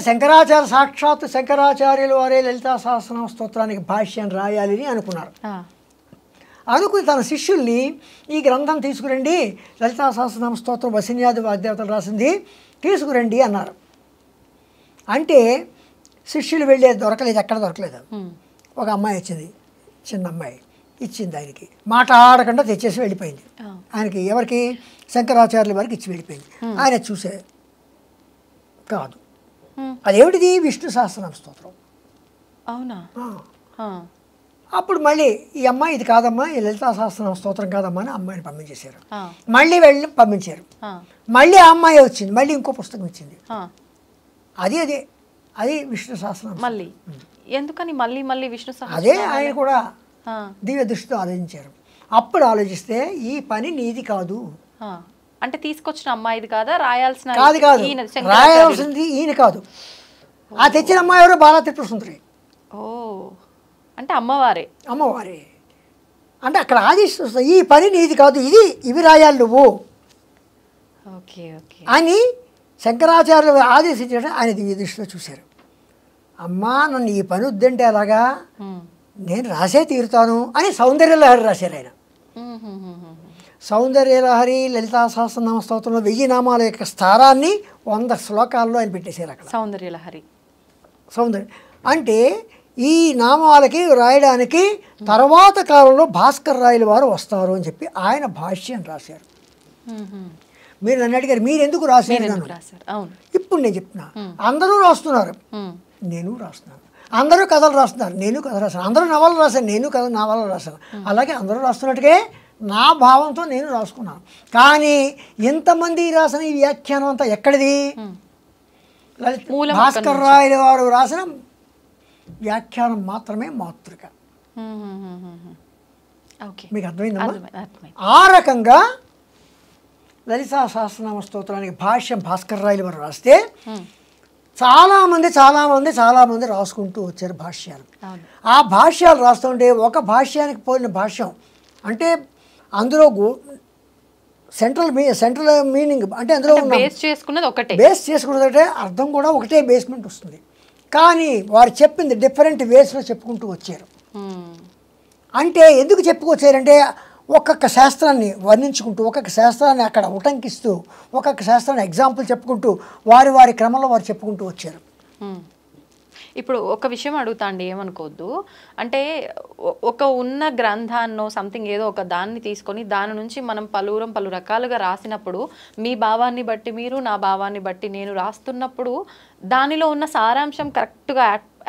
సాక్షాత్ శంకరాచార్యుల వారే లలితా సహస్రనామ స్తోత్రానికి భాష్యం రాయాలి అని అనుకున్నారు. అనుకుని తన శిష్యుల్ని ఈ గ్రంథం తీసుకురండి, లలితా సహస్రనామ స్తోత్రం వసిన్యాది వాగ్దేవతలు రాసింది, తీసుకురండి అన్నారు. అంటే శిష్యులు వెళ్ళే దొరకలేదు, ఎక్కడ దొరకలేదు. ఒక అమ్మాయి వచ్చింది, చిన్న అమ్మాయి ఇచ్చింది ఆయనకి, మాట ఆడకుండా తెచ్చేసి వెళ్ళిపోయింది. ఆయనకి ఎవరికి శంకరాచార్యుల వారికి ఇచ్చి వెళ్ళిపోయింది. ఆయన చూసే కాదు, అదేమిటిది విష్ణు సహస్రనామ స్తోత్రం. అవునా? అప్పుడు మళ్ళీ ఈ అమ్మాయి ఇది కాదమ్మా, ఈ లలితా సహస్రనామ స్తోత్రం కాదమ్మా అని అమ్మాయిని పంపించేశారు. మళ్ళీ వెళ్ళి పంపించారు. మళ్ళీ ఆ అమ్మాయి వచ్చింది, మళ్ళీ ఇంకో పుస్తకం ఇచ్చింది, అది విష్ణు సహస్రనామం. మళ్ళీ ఎందుకని మళ్ళీ మళ్ళీ విష్ణు సహస్రనామం? అదే ఆయన కూడా దివ్య దృష్టితో ఆలోచించారు. అప్పుడు ఆలోచిస్తే ఈ పని నీది కాదు. అంటే తీసుకొచ్చిన అమ్మాయిది కాదా, రాయాల్సిన రాయాల్సింది ఈయన కాదు. ఆ తెచ్చిన అమ్మాయి ఎవరో బాలా త్రిపురసుందరి. ఓ, అంటే అమ్మవారే అంటే అక్కడ ఆదేశిస్తుంది, ఈ పని నీది కాదు, ఇవి రాయాలి నువ్వు అని శంకరాచార్యులు ఆదేశించడం ఆయన దివ్య దృష్టిలో చూశారు. అమ్మా నన్ను ఈ పని వద్దంటే అలాగా, నేను రాసే తీరుతాను అని సౌందర్యలహరి రాశారు ఆయన. సౌందర్యలహరి లలితా సహస్రనామ స్తోత్రంలో 1000 నామాల యొక్క స్థానాన్ని 100 శ్లోకాల్లో ఆయన పెట్టేశారు అక్కడ. సౌందర్యలహరి అంటే ఈ నామాలకి రాయడానికి తర్వాత కాలంలో భాస్కర్ రాయల వారు వస్తారు అని చెప్పి ఆయన భాష్యం రాశారు. మీరు నన్ను అడిగారు మీరు ఎందుకు రాశారు. ఇప్పుడు నేను చెప్తున్నా, అందరూ రాస్తున్నారు, నేను రాస్తున్నాను. అందరూ కథలు రాస్తున్నారు, నేను కథ రాశాను. అందరూ నవలు రాశాను, నేను నవలు రాశాను. అలాగే అందరూ రాస్తున్నట్టుగా నా భావంతో నేను రాసుకున్నాను. కానీ ఎంతమంది రాసిన ఈ వ్యాఖ్యానం అంతా ఎక్కడిది? భాస్కర్ రాయల వారు రాసిన వ్యాఖ్యానం మాత్రమే మాతృక. మీకు అర్థమైందమ్మా? ఆ రకంగా లలితా సహస్రనామ స్తోత్రానికి భాష్యం భాస్కర్ రాయల వారు రాస్తే చాలామంది రాసుకుంటూ వచ్చారు భాష్యాలు. ఆ భాష్యాలు రాస్తుంటే ఒక భాష్యానికి పోలిన భాష్యం అంటే అందులో సెంట్రల్ మీనింగ్ అంటే అందులో బేస్ చేసుకున్నది ఒకటే, అర్థం కూడా ఒకటే బేస్మెంట్ వస్తుంది. కానీ వారు చెప్పింది డిఫరెంట్ వేస్లో చెప్పుకుంటూ వచ్చారు. అంటే ఎందుకు చెప్పుకొచ్చారంటే ఒక్కొక్క శాస్త్రాన్ని వర్ణించుకుంటూ, ఒక్కొక్క శాస్త్రాన్ని అక్కడ ఉటంకిస్తూ, ఒక్కొక్క శాస్త్రాన్ని ఎగ్జాంపుల్ చెప్పుకుంటూ వారి క్రమంలో వారు చెప్పుకుంటూ వచ్చారు. ఇప్పుడు ఒక విషయం అడుగుతా అండి, ఏమనుకోవద్దు. అంటే ఒక ఉన్న గ్రంథాన్నో సంథింగ్ ఏదో ఒక దాన్ని తీసుకొని దాని నుంచి మనం పలు రకాలుగా రాసినప్పుడు మీ భావాన్ని బట్టి మీరు, నా భావాన్ని బట్టి నేను రాస్తున్నప్పుడు దానిలో ఉన్న సారాంశం కరెక్ట్గా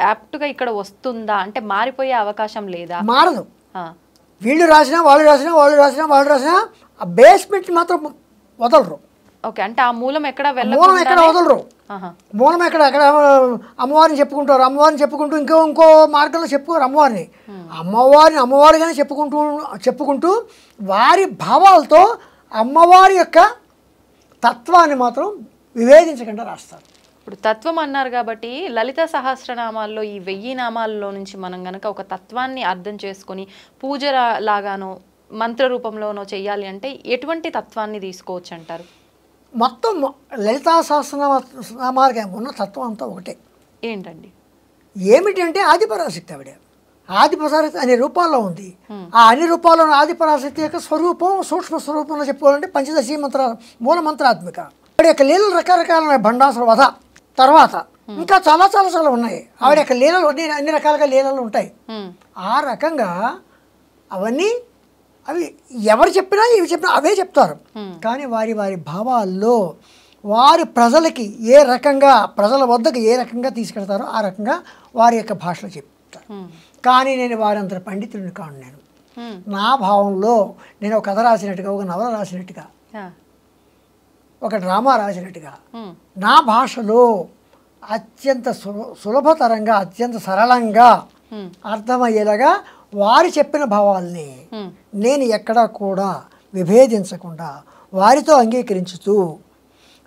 యాప్ట్గా ఇక్కడ వస్తుందా? అంటే మారిపోయే అవకాశం లేదా? మారదు. వీళ్ళు రాసినా వాళ్ళు రాసినా ఆ బేస్మెంట్ మాత్రం వదలరు. ఓకే, అంటే ఆ మూలం ఎక్కడ మూలం ఎక్కడ వదలరు. మూలం ఎక్కడ అమ్మవారిని చెప్పుకుంటూ ఇంకో మార్గంలో చెప్పుకోరు అమ్మవారిగానే చెప్పుకుంటూ వారి భావాలతో అమ్మవారి యొక్క తత్వాన్ని మాత్రం వివేదించకుండా రాస్తారు. ఇప్పుడు తత్వం అన్నారు కాబట్టి లలిత సహస్రనామాల్లో ఈ 1000 నామాల్లో నుంచి మనం గనక ఒక తత్వాన్ని అర్థం చేసుకొని పూజ లాగానో మంత్ర రూపంలోనో చెయ్యాలి అంటే ఎటువంటి తత్వాన్ని తీసుకోవచ్చు అంటారు? మొత్తం లలితా సహస్రనామాలకి ఉన్న తత్వం అంతా ఒకటే. ఏంటండి? ఏమిటంటే ఆదిపరాశక్తి. ఆవిడ ఆదిపరాశక్తి అనే రూపాల్లో ఉంది. ఆ అన్ని రూపాల్లో ఆదిపరాశక్తి యొక్క స్వరూపం సూక్ష్మ స్వరూపంలో చెప్పుకోవాలంటే పంచదశి మూల మంత్రాత్మిక. ఆవిడ యొక్క లీలలు రకరకాల భండాసుర వధ తర్వాత ఇంకా చాలా ఉన్నాయి. ఆవిడ యొక్క లీలలు అన్ని రకాలుగా లీలలు ఉంటాయి. ఆ రకంగా అవన్నీ అవి ఎవరు చెప్పినా ఇవి చెప్పినా అవే చెప్తారు. కానీ వారి భావాల్లో వారి ప్రజలకి ఏ రకంగా ప్రజల వద్దకు ఏ రకంగా తీసుకెళ్తారో ఆ రకంగా వారి యొక్క భాషలో చెప్తారు. కానీ నేను వారంత పండితుడిని కాను. నేను నా భావంలో నేను ఒక కథ రాసినట్టుగా, ఒక నవల రాసినట్టుగా, ఒక డ్రామా రాసినట్టుగా నా భాషలో అత్యంత సులభతరంగా అత్యంత సరళంగా అర్థమయ్యేలాగా వారు చెప్పిన భావాల్ని నేను ఎక్కడా కూడా విభేదించకుండా వారితో అంగీకరించుతూ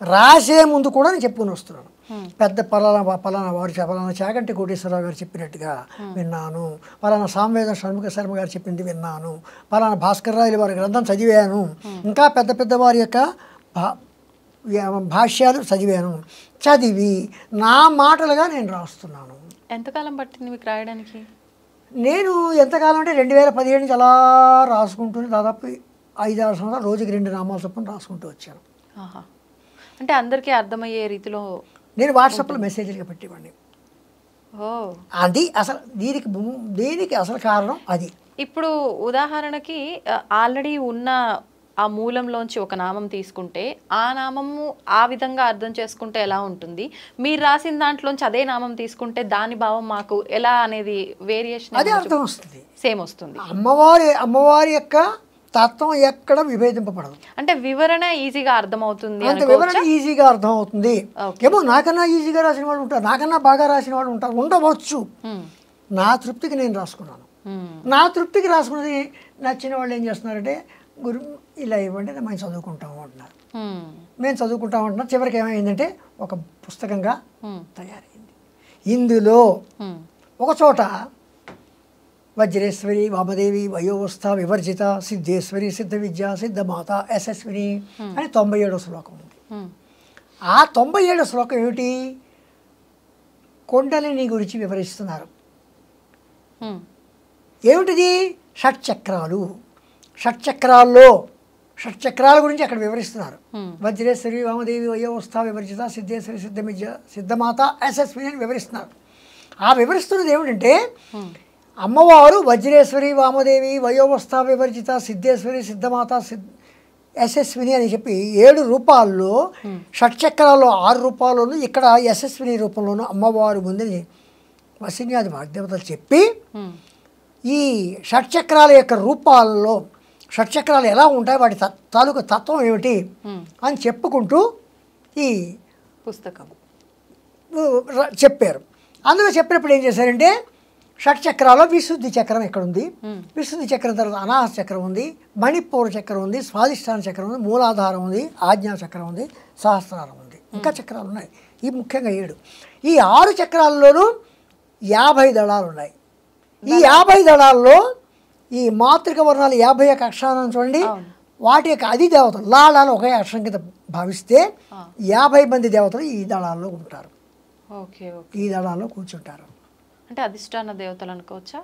రాసే ముందు కూడా నేను చెప్పుకుని వస్తున్నాను. పెద్ద పలానా వారు పలానా చాగంటి కోటేశ్వరరావు గారు చెప్పినట్టుగా విన్నాను, పలానా సామవేద షణ్ముఖ శర్మ గారు చెప్పింది విన్నాను, పలానా భాస్కర్ రాయలు వారి గ్రంథం చదివాను, ఇంకా పెద్ద వారి యొక్క భాష్యాలు చదివి నా మాటలుగా నేను రాస్తున్నాను. ఎంతకాలం పట్టింది మీకు రాయడానికి? నేను ఎంతకాలం అంటే 2017 నుంచి అలా రాసుకుంటూనే దాదాపు 5-6 సంవత్సరాలు రోజుకి 2 నామాల చొప్పున రాసుకుంటూ వచ్చాను. అంటే అందరికీ అర్థమయ్యే రీతిలో నేను వాట్సాప్లో మెసేజ్లుగా పెట్టేవాడిని. అది అసలు దీనికి అసలు కారణం అది. ఇప్పుడు ఉదాహరణకి ఆల్రెడీ ఉన్న ఆ మూలంలోంచి ఒక నామం తీసుకుంటే ఆ నామము ఆ విధంగా అర్థం చేసుకుంటే ఎలా ఉంటుంది, మీరు రాసిన దాంట్లోంచి అదే నామం తీసుకుంటే దాని భావం మాకు ఎలా అనేది వేరియేషన్ అదే అర్థం వస్తుంది, సేమ్ వస్తుంది. అమ్మవారి యొక్క తత్వం ఎక్కడ విభేదింపబడదు. అంటే వివరణ ఈజీగా అర్థమవుతుంది. అంత వివరణ ఈజీగా అర్థమవుతుంది. ఏమో నాకన్నా ఈజీగా రాసిన వాళ్ళు ఉంటారు, నాకన్నా బాగా రాసిన వాళ్ళు ఉంటారు, ఉండవచ్చు. నా తృప్తికి నేను రాసుకున్నాను. నా తృప్తికి రాసుకున్నది నచ్చిన వాళ్ళు ఏం చేస్తున్నారంటే గురు ఇలా ఇవ్వండి మేము చదువుకుంటాము అంటున్నారు. మేము చదువుకుంటాము అంటున్నారు. చివరికి ఏమైందంటే ఒక పుస్తకంగా తయారైంది. ఇందులో ఒక చోట వజ్రేశ్వరి వామదేవి వయోవస్థ వివర్జిత సిద్ధేశ్వరి సిద్ధ విద్య సిద్ధమాత యశస్విని అని 97వ శ్లోకం ఉంది. ఆ 97వ శ్లోకం ఏమిటి? కొండలిని గురించి వివరిస్తున్నారు. ఏమిటిది? షట్చక్రాలు. షట్చక్రాల గురించి అక్కడ వివరిస్తున్నారు. వజ్రేశ్వరి వామదేవి వయోవస్థ వివర్జిత సిద్ధేశ్వరి సిద్ధ విద్య సిద్ధమాత యశస్విని అని వివరిస్తున్నారు. ఆ వివరిస్తున్నది ఏమిటంటే అమ్మవారు వజ్రేశ్వరి వామదేవి వయోవస్థ వివర్జిత సిద్ధేశ్వరి సిద్ధమాత యశస్విని అని చెప్పి 7 రూపాల్లో షట్చక్రాల్లో 6 రూపాల్లోనూ ఇక్కడ యశస్విని రూపంలోనూ అమ్మవారు ముందని వసిన్యాది వాగ్దేవతలు చెప్పి ఈ షట్చక్రాల యొక్క రూపాల్లో షట్చక్రాలు ఎలా ఉంటాయి, వాటి తాలూకు తత్వం ఏమిటి అని చెప్పుకుంటూ ఈ పుస్తకం చెప్పారు. అందులో చెప్పినప్పుడు ఏం చేశారంటే షట్చక్రాల్లో విశుద్ధి చక్రం ఎక్కడుంది, విశుద్ధి చక్రం తర్వాత అనాహత చక్రం ఉంది, మణిపూర చక్రం ఉంది, స్వాధిష్టాన చక్రం ఉంది, మూలాధారం ఉంది, ఆజ్ఞా చక్రం ఉంది, సహస్రారం ఉంది, ఇంకా చక్రాలు ఉన్నాయి. ఈ ముఖ్యంగా 7. ఈ 6 చక్రాల్లోనూ 50 దళాలు ఉన్నాయి. ఈ 50 దళాల్లో ఈ మాతృక వర్ణాలు 51 అక్షరాలను చూడండి, వాటి యొక్క అధి దేవతలు లాళాలు ఒకే అక్షరం కింద భావిస్తే 50 మంది దేవతలు ఈ దళాల్లో ఉంటారు. ఈ దళాల్లో కూర్చుంటారు. అంటే అధిష్టాన దేవతలు అనుకోవచ్చా?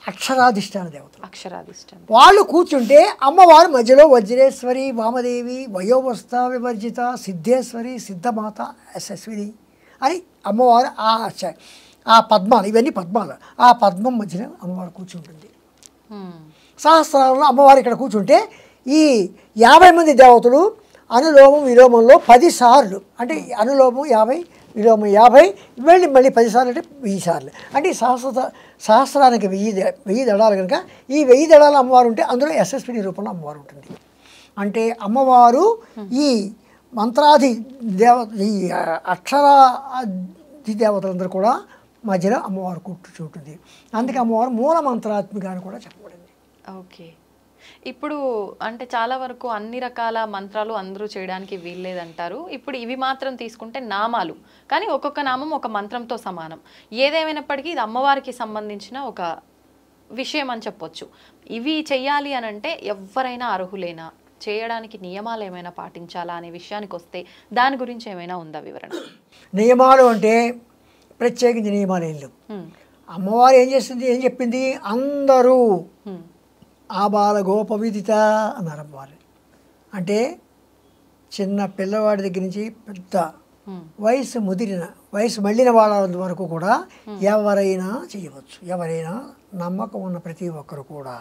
అక్షరాధిష్టాన దేవతలు. అక్షరాధిష్టాన వాళ్ళు కూర్చుంటే అమ్మవారు మధ్యలో వజ్రేశ్వరి వామదేవి వయోవస్థ వివర్జిత సిద్ధేశ్వరి సిద్ధమాత యశస్విని అని అమ్మవారు ఆ పద్మాలు, ఇవన్నీ పద్మాలు, ఆ పద్మం మధ్యన అమ్మవారు కూర్చుంటుంది. సహస్రాలలో అమ్మవారు ఇక్కడ కూర్చుంటే ఈ 50 మంది దేవతలు అనులోమం విలోమంలో 10 సార్లు, అంటే అనులోమం 50 విలోమం 50 వెళ్ళి మళ్ళీ 10 సార్లు అంటే 1000 సార్లు, అంటే ఈ సహస్రానికి 1000 దళాలు కనుక ఈ 1000 దళాల అమ్మవారు ఉంటే అందులో యశస్విని రూపంలో అమ్మవారు ఉంటుంది. అంటే అమ్మవారు ఈ మంత్రాది ఈ అక్షరాది దేవతలందరూ కూడా మధ్యలో అమ్మవారు కూర్చుంటుంది. అందుకే అమ్మవారు మూల మంత్రాత్మిక అని కూడా చెప్పబడింది. ఓకే. ఇప్పుడు అంటే చాలా వరకు అన్ని రకాల మంత్రాలు అందరూ చేయడానికి వీల్లేదంటారు. ఇప్పుడు ఇవి మాత్రం తీసుకుంటే నామాలు, కానీ ఒక్కొక్క నామం ఒక మంత్రంతో సమానం. ఏదేమైనప్పటికీ ఇది అమ్మవారికి సంబంధించిన ఒక విషయం అని చెప్పొచ్చు. ఇవి చెయ్యాలి అని అంటే ఎవరైనా అర్హులేనా, చేయడానికి నియమాలు ఏమైనా పాటించాలా అనే విషయానికి వస్తే దాని గురించి ఏమైనా ఉందా వివరణ? నియమాలు అంటే ప్రత్యేకించి నియమాలు ఏం లేవు. అమ్మవారు ఏం చేస్తుంది, ఏం చెప్పింది, అందరూ ఆబాల గోపవిదిత అన్నారు అమ్మవారు. అంటే చిన్న పిల్లవాడి దగ్గర నుంచి పెద్ద వయసు మళ్ళిన వాళ్ళ వరకు కూడా ఎవరైనా చేయవచ్చు. ఎవరైనా నమ్మకం ఉన్న ప్రతి ఒక్కరు కూడా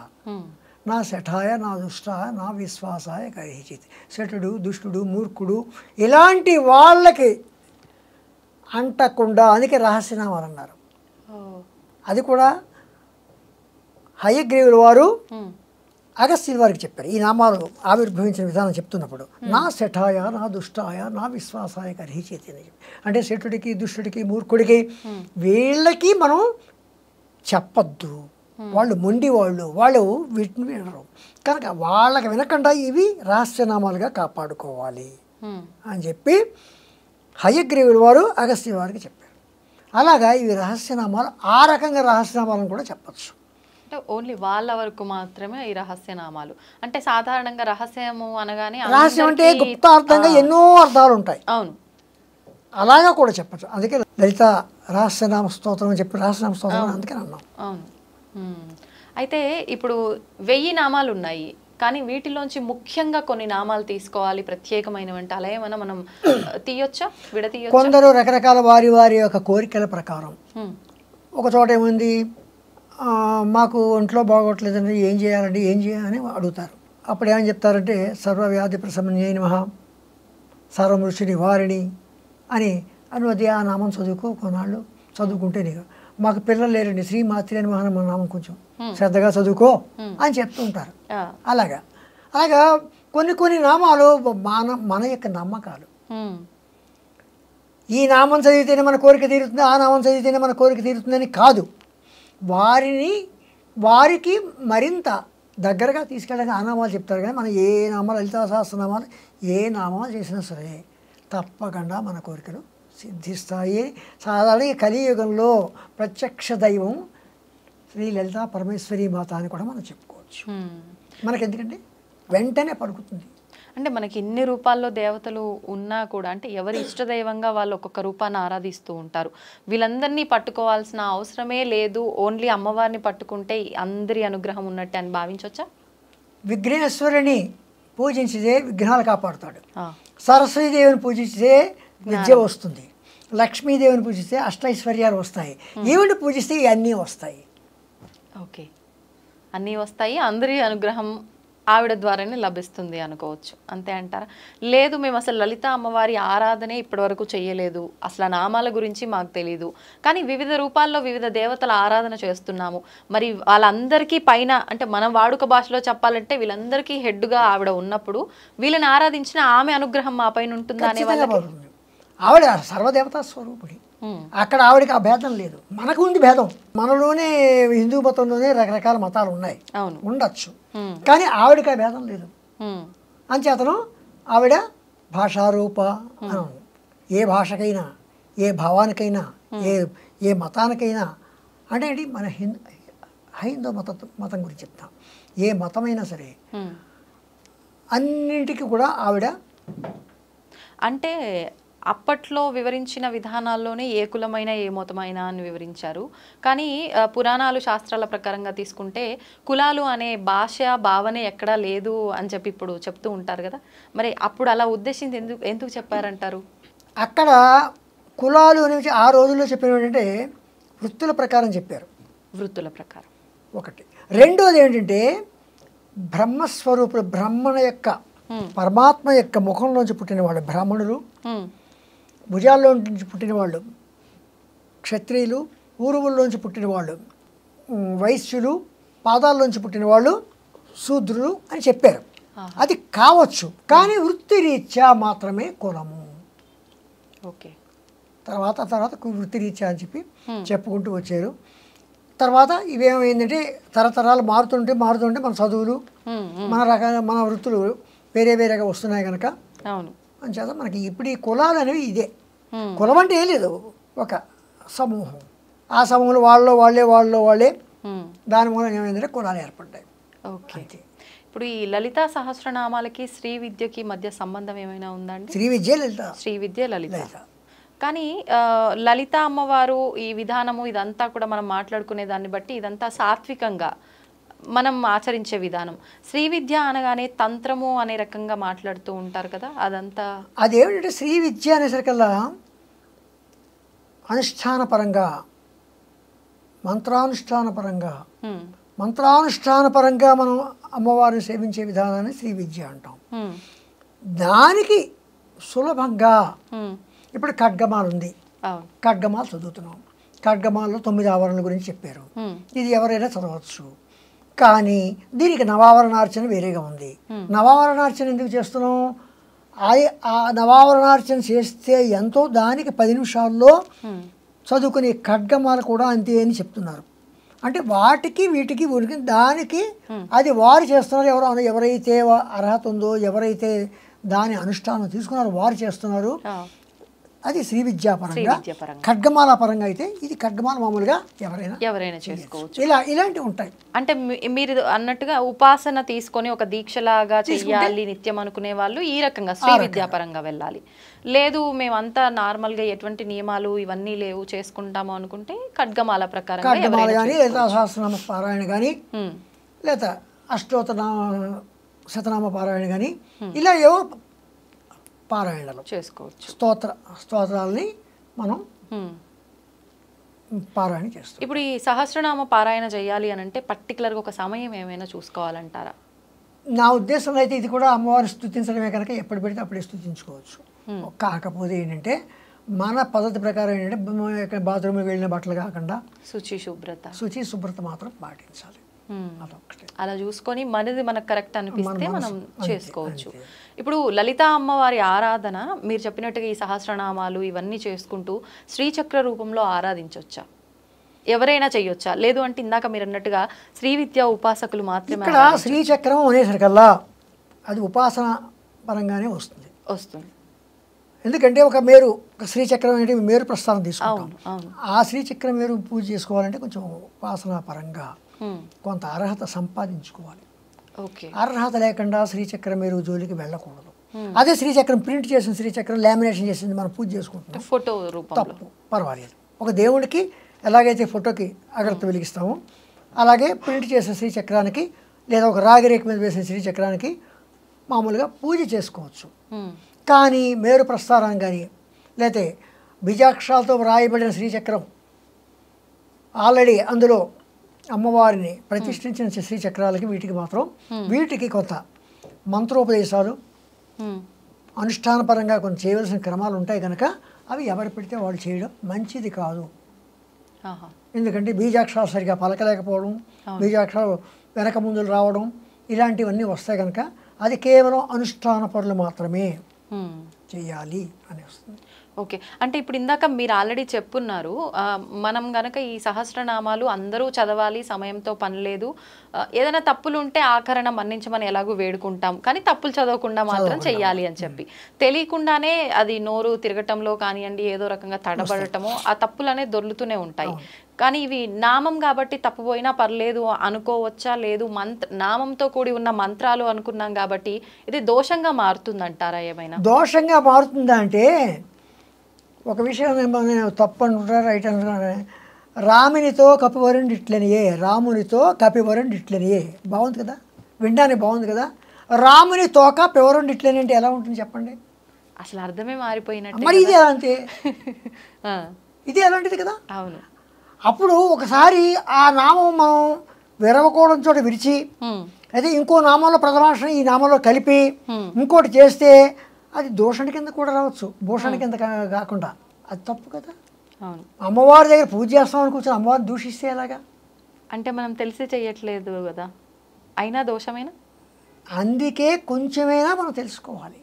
నా శఠాయ నా దుష్టాయ నా విశ్వాసాయ కరిహిచిత్. శఠుడు, దుష్టుడు, మూర్ఖుడు ఇలాంటి వాళ్ళకి అంటకుండా, అందుకే రహస్యనామాలు అన్నారు. అది కూడా హయగ్రీవుల వారు అగస్త్యుల వారికి చెప్పారు. ఈ నామాలు ఆవిర్భవించిన విధానం చెప్తున్నప్పుడు నా శఠాయ నా దుష్టాయ నా విశ్వాసాయ కరిహిచిత్ అని చెప్పి, అంటే శఠుడికి, దుష్టుడికి, మూర్ఖుడికి వీళ్ళకి మనం చెప్పద్దు. వాళ్ళు మొండి వాళ్ళు వీటిని వినరు కనుక వాళ్ళకి వినకుండా ఇవి రహస్యనామాలుగా కాపాడుకోవాలి అని చెప్పి హయగ్రీవుల వారు అగస్త్యుల వారికి చెప్పారు. అలాగా ఇవి రహస్యనామాలు, ఆ రకంగా రహస్యనామాలను కూడా చెప్పచ్చు. అంటే ఓన్లీ వాళ్ళ వరకు మాత్రమే ఈ రహస్యనామాలు. అంటే సాధారణంగా రహస్యము అనగానే రహస్యం అంటే గుప్తార్థంగా ఎన్నో అర్థాలు ఉంటాయి. అవును, అలాగా కూడా చెప్పచ్చు. అందుకే లలిత రహస్యనామ స్తోత్రం అని చెప్పి రహస్యనామ స్తోత్రం అందుకని అన్నాం. అవును. అయితే ఇప్పుడు 1000 నామాలు ఉన్నాయి, కానీ వీటిలోంచి ముఖ్యంగా కొన్ని నామాలు తీసుకోవాలి ప్రత్యేకమైనవంటే అలా ఏమైనా మనం తీయొచ్చా, విడతీయొచ్చా? కొందరు రకరకాల వారి యొక్క కోరికల ప్రకారం ఒక చోట ఏముంది, మాకు ఒంట్లో బాగోట్లేదండి, ఏం చేయాలని అడుగుతారు. అప్పుడు ఏమని చెప్తారంటే సర్వవ్యాధి ప్రశమన్యై నమః సర్వమృష్టి నివారిణి అని అనువది ఆ నామం చదువుకో, కొన్నాళ్ళు చదువుకుంటే నీకు. మాకు పిల్లలు లేరండి, శ్రీమాత్రి అని మన నామం కొంచెం శ్రద్ధగా చదువుకో అని చెప్తూ ఉంటారు. అలాగా కొన్ని నామాలు మన యొక్క నమ్మకాలు. ఈ నామం చదివితేనే మన కోరిక తీరుతుంది, ఆ నామం చదివితేనే మన కోరిక తీరుతుందని కాదు. వారికి మరింత దగ్గరగా తీసుకెళ్ళడానికి ఆ నామాలు చెప్తారు. కానీ మనం ఏ నామాలు, లలితా సహస్రనామాలు ఏ నామాలు చేసినా సరే తప్పకుండా మన కోరికలు సిద్ధిస్తాయి. సాధారణంగా కలియుగంలో ప్రత్యక్ష దైవం శ్రీ లలితా పరమేశ్వరి మాత అని కూడా మనం చెప్పుకోవచ్చు. మనకెందుకంటే వెంటనే పలుకుతుంది. అంటే మనకి ఇన్ని రూపాల్లో దేవతలు ఉన్నా కూడా, అంటే ఎవరి ఇష్టదైవంగా వాళ్ళు ఒక్కొక్క రూపాన్ని ఆరాధిస్తూ ఉంటారు. వీళ్ళందరినీ పట్టుకోవాల్సిన అవసరమే లేదు, ఓన్లీ అమ్మవారిని పట్టుకుంటే అందరి అనుగ్రహం ఉన్నట్టు అని భావించవచ్చా? విఘ్నేశ్వరుని పూజించితే విఘ్నాలు కాపాడుతాడు. సరస్వతీదేవిని పూజిస్తే విద్య వస్తుంది. లక్ష్మీదేవిని పూజిస్తే అష్టైశ్వర్యాలు వస్తాయి. ఈవిని పూజిస్తే ఇవన్నీ వస్తాయి. ఓకే, అన్నీ వస్తాయి, అందరి అనుగ్రహం ఆవిడ ద్వారానే లభిస్తుంది అనుకోవచ్చు, అంతే అంటారా? లేదు, మేము అసలు లలిత అమ్మవారి ఆరాధనే ఇప్పటివరకు చేయలేదు, అసలు నామాల గురించి మాకు తెలీదు, కానీ వివిధ రూపాల్లో వివిధ దేవతల ఆరాధన చేస్తున్నాము, మరి వాళ్ళందరికీ పైన, అంటే మనం వాడుక భాషలో చెప్పాలంటే వీళ్ళందరికీ హెడ్గా ఆవిడ ఉన్నప్పుడు వీళ్ళని ఆరాధించిన ఆమె అనుగ్రహం మా పైన ఉంటుందా అనే వాళ్ళకి? ఆవిడ సర్వదేవతా స్వరూపుడి. అక్కడ ఆవిడకి ఆ భేదం లేదు. మనకు ఉంది భేదం. మనలోనే హిందూ మతంలోనే రకరకాల మతాలు ఉన్నాయి, ఉండొచ్చు, కానీ ఆవిడకి ఆ భేదం లేదు. అంచేతను ఆవిడ భాషారూప. ఏ భాషకైనా, ఏ భావానికైనా, ఏ మతానికైనా, అంటే ఏంటి, మన హైందవ మతం గురించి చెప్తాం. ఏ మతమైనా సరే అన్నింటికి కూడా ఆవిడ. అంటే అప్పట్లో వివరించిన విధానాల్లోనే ఏ కులమైన ఏ మతమైనా అని వివరించారు, కానీ పురాణాలు శాస్త్రాల ప్రకారంగా తీసుకుంటే కులాలు అనే భాష భావనే ఎక్కడా లేదు అని చెప్పి ఇప్పుడు చెప్తూ ఉంటారు కదా, మరి అప్పుడు అలా ఉద్దేశించి ఎందుకు చెప్పారంటారు? అక్కడ కులాలు అనేవి ఆ రోజుల్లో చెప్పినవి ఏంటంటే వృత్తుల ప్రకారం చెప్పారు వృత్తుల ప్రకారం ఒకటి. రెండోది ఏంటంటే బ్రహ్మస్వరూపుడు, బ్రహ్మణ యొక్క పరమాత్మ యొక్క ముఖంలోంచి పుట్టిన వాళ్ళు బ్రాహ్మణులు, భుజాల్లో నుంచి పుట్టిన వాళ్ళు క్షత్రియులు, ఊరువుల్లోంచి పుట్టిన వాళ్ళు వైశ్యులు, పాదాల్లోంచి పుట్టిన వాళ్ళు శూద్రులు అని చెప్పారు. అది కావచ్చు, కానీ వృత్తిరీత్యా మాత్రమే కులము. ఓకే. తర్వాత వృత్తిరీత్యా అని చెప్పి చెప్పుకుంటూ వచ్చారు. తర్వాత ఇవేమైందంటే తరతరాలు మారుతుంటే మన చదువులు, మన వృత్తులు వేరే వేరేగా వస్తున్నాయి కనుక అవును అంచేత మనకి ఇప్పుడు ఈ కులాలు అనేవి ఇదే. కులం అంటే ఏం లేదు, ఒక సమూహం. ఆ సమూహంలో వాళ్ళే దాని మూలం ఏమైందంటే కులాలు ఏర్పడ్డాయి. ఓకే. ఇప్పుడు ఈ లలితా సహస్రనామాలకి శ్రీ విద్యకి మధ్య సంబంధం ఏమైనా ఉందండి? శ్రీ విద్య లలిత. కానీ లలిత అమ్మవారు ఈ విధానము ఇదంతా కూడా మనం మాట్లాడుకునే దాన్ని బట్టి ఇదంతా సాత్వికంగా మనం ఆచరించే విధానం. శ్రీ విద్య అనగానే తంత్రము అనే రకంగా మాట్లాడుతూ ఉంటారు కదా, అదంతా అదేమిటంటే శ్రీ విద్య అనేసరికల్లా అనుష్ఠానపరంగా మంత్రానుష్ఠానపరంగా మనం అమ్మవారిని సేవించే విధానాన్ని శ్రీ విద్య అంటాం. దానికి సులభంగా ఇప్పుడు ఖడ్గమాల ఉంది, ఖడ్గమాల చదువుతున్నాం. ఖడ్గమాలలో 9 ఆవరణల గురించి చెప్పారు. ఇది ఎవరైనా చదవచ్చు. కానీ దీనికి నవావరణార్చన వేరేగా ఉంది. నవావరణార్చన ఎందుకు చేస్తున్నాం? ఆ నవావరణార్చన చేస్తే ఎంతో దానికి 10 నిమిషాల్లో చదువుకునే ఖడ్గమాల కూడా అంతే అని చెప్తున్నారు. అంటే వీటికి దానికి అది వారు చేస్తున్నారు. ఎవరైతే అర్హత ఉందో, ఎవరైతే దాని అనుష్ఠానం తీసుకున్నారో వారు చేస్తున్నారు. అది శ్రీ విద్యాపరంగా. ఖడ్గమాల పరంగా అయితే ఇది ఖడ్గమాల మామూలుగా ఎవరైనా చేసుకోవచ్చు. ఇలాంటివి ఉంటాయి. అంటే మీరు అన్నట్టుగా ఉపాసన తీసుకొని ఒక దీక్షలాగా చెయ్యాలి నిత్యం అనుకునే వాళ్ళు ఈ రకంగా శ్రీ విద్యాపరంగా వెళ్ళాలి. లేదు మేమంతా నార్మల్గా ఎటువంటి నియమాలు ఇవన్నీ లేవు చేసుకుంటాము అనుకుంటే ఖడ్గమాల ప్రకారం కానీ లేదా సహస్రనామ పారాయణ కానీ లేదా శతనామ పారాయణ కానీ ఇలా ఏవో పారాయణలు చేసుకోవచ్చు. స్తోత్రాలని మనం పారాయణ చేస్తాం. ఇప్పుడు ఈ సహస్రనామ పారాయణ చేయాలి అని అంటే పర్టికులర్గా ఒక సమయం ఏమైనా చూసుకోవాలంటారా? నా ఉద్దేశంలో అయితే ఇది కూడా అమ్మవారిని స్తుతించడమే కనుక ఎప్పుడు పెడితే అప్పుడే స్తుతించుకోవచ్చు. కాకపోతే ఏంటంటే మన పద్ధతి ప్రకారం ఏంటంటే బాత్రూమ్కి వెళ్ళిన బట్టలు కాకుండా శుచి శుభ్రత మాత్రం పాటించాలి. అలా చూసుకొని మనది మనకు కరెక్ట్ అనిపిస్తే మనం చేసుకోవచ్చు. ఇప్పుడు లలితా అమ్మవారి ఆరాధన మీరు చెప్పినట్టుగా ఈ సహస్రనామాలు ఇవన్నీ చేసుకుంటూ శ్రీచక్ర రూపంలో ఆరాధించవచ్చా? ఎవరైనా చెయ్యొచ్చా? లేదు అంటే ఇందాక మీరు అన్నట్టుగా శ్రీ విద్యా ఉపాసకులు మాత్రమే. ఇక్కడ శ్రీచక్రం అనేసరికల్లా అది ఉపాసన పరంగానే వస్తుంది. ఎందుకంటే ఒక శ్రీచక్రం అంటే మేరు ప్రస్థానం తీసుకుంటాం. ఆ శ్రీచక్రం మేరు పూజ చేసుకోవాలంటే కొంచెం ఉపాసన పరంగా కొంత అర్హత సంపాదించుకోవాలి. అర్హత లేకుండా శ్రీచక్రం మేరు జోలికి వెళ్ళకూడదు. అదే శ్రీచక్రం ప్రింట్ చేసిన శ్రీచక్రం లామినేషన్ చేసింది మనం పూజ చేసుకుంటున్నాం, ఫోటో రూపంలో తప్పు, పర్వాలేదు. ఒక దేవుడికి ఎలాగైతే ఫోటోకి అగరత్తి వెలిగిస్తామో అలాగే ప్రింట్ చేసిన శ్రీచక్రానికి లేదా ఒక రాగిరేఖ మీద వేసిన శ్రీచక్రానికి మామూలుగా పూజ చేసుకోవచ్చు. కానీ మేరు ప్రస్థానం కానీ లేకపోతే బీజాక్షరాలతో వ్రాయబడిన శ్రీచక్రం ఆల్రెడీ అందులో అమ్మవారిని ప్రతిష్ఠించిన శ్రీచక్రాలకి వీటికి కొంత మంత్రోపదేశాలు అనుష్ఠానపరంగా కొంచెం చేయవలసిన క్రమాలు ఉంటాయి కనుక అవి ఎవరు పెడితే వాళ్ళు చేయడం మంచిది కాదు. ఎందుకంటే బీజాక్షరాలు సరిగా పలకలేకపోవడం, బీజాక్షరాలు వెనక ముందులు రావడం ఇలాంటివన్నీ వస్తాయి కనుక అది కేవలం అనుష్ఠాన పనులు మాత్రమే చేయాలి అని వస్తుంది. ఓకే. అంటే ఇప్పుడు ఇందాక మీరు ఆల్రెడీ చెప్పున్నారు, మనం గనక ఈ సహస్రనామాలు అందరూ చదవాలి, సమయంతో పని లేదు, ఏదైనా తప్పులు ఉంటే ఆకరణ మన్నించమని ఎలాగో వేడుకుంటాం, కానీ తప్పులు చదవకుండా మాత్రం చెయ్యాలి అని చెప్పి తెలియకుండానే అది నోరు తిరగటంలో కానివ్వండి ఏదో రకంగా తడబడటము ఆ తప్పులు అనేది దొర్లుతూనే ఉంటాయి. కానీ ఇవి నామం కాబట్టి తప్పుపోయినా పర్లేదు అనుకోవచ్చా? లేదు నామంతో కూడి ఉన్న మంత్రాలు అనుకున్నాం కాబట్టి ఇది దోషంగా మారుతుందంటారా? ఏమైనా దోషంగా మారుతుందా అంటే ఒక విషయం నేను తప్పు అంటున్నా రైట్ అంటున్నా. రామునితో కపివరుండిట్లనియే బాగుంది కదా, వినడానికి బాగుంది కదా. రాముని తోక పివరుండిట్లని అంటే ఎలా ఉంటుంది చెప్పండి? అసలు అర్థమే మారిపోయినట్టు. మరి ఇది అలాంటి ఇది అలాంటిది కదా. అవును. అప్పుడు ఒకసారి ఆ నామం మనం విరవకోవడం చోట విరిచి అదే ఇంకో నామంలో ప్రథమాక్షరం ఈ నామంలో కలిపి ఇంకోటి చేస్తే అది దూషణ కింద కూడా రావచ్చు, భూషణ కింద కాకుండా. అది తప్పు కదా. అవును. అమ్మవారి దగ్గర పూజ చేస్తామని కూర్చొని అమ్మవారిని దూషిస్తే ఎలాగా? అంటే మనం తెలిసి చెయ్యట్లేదు కదా, అయినా దోషమేనా? అందుకే కొంచెమైనా మనం తెలుసుకోవాలి,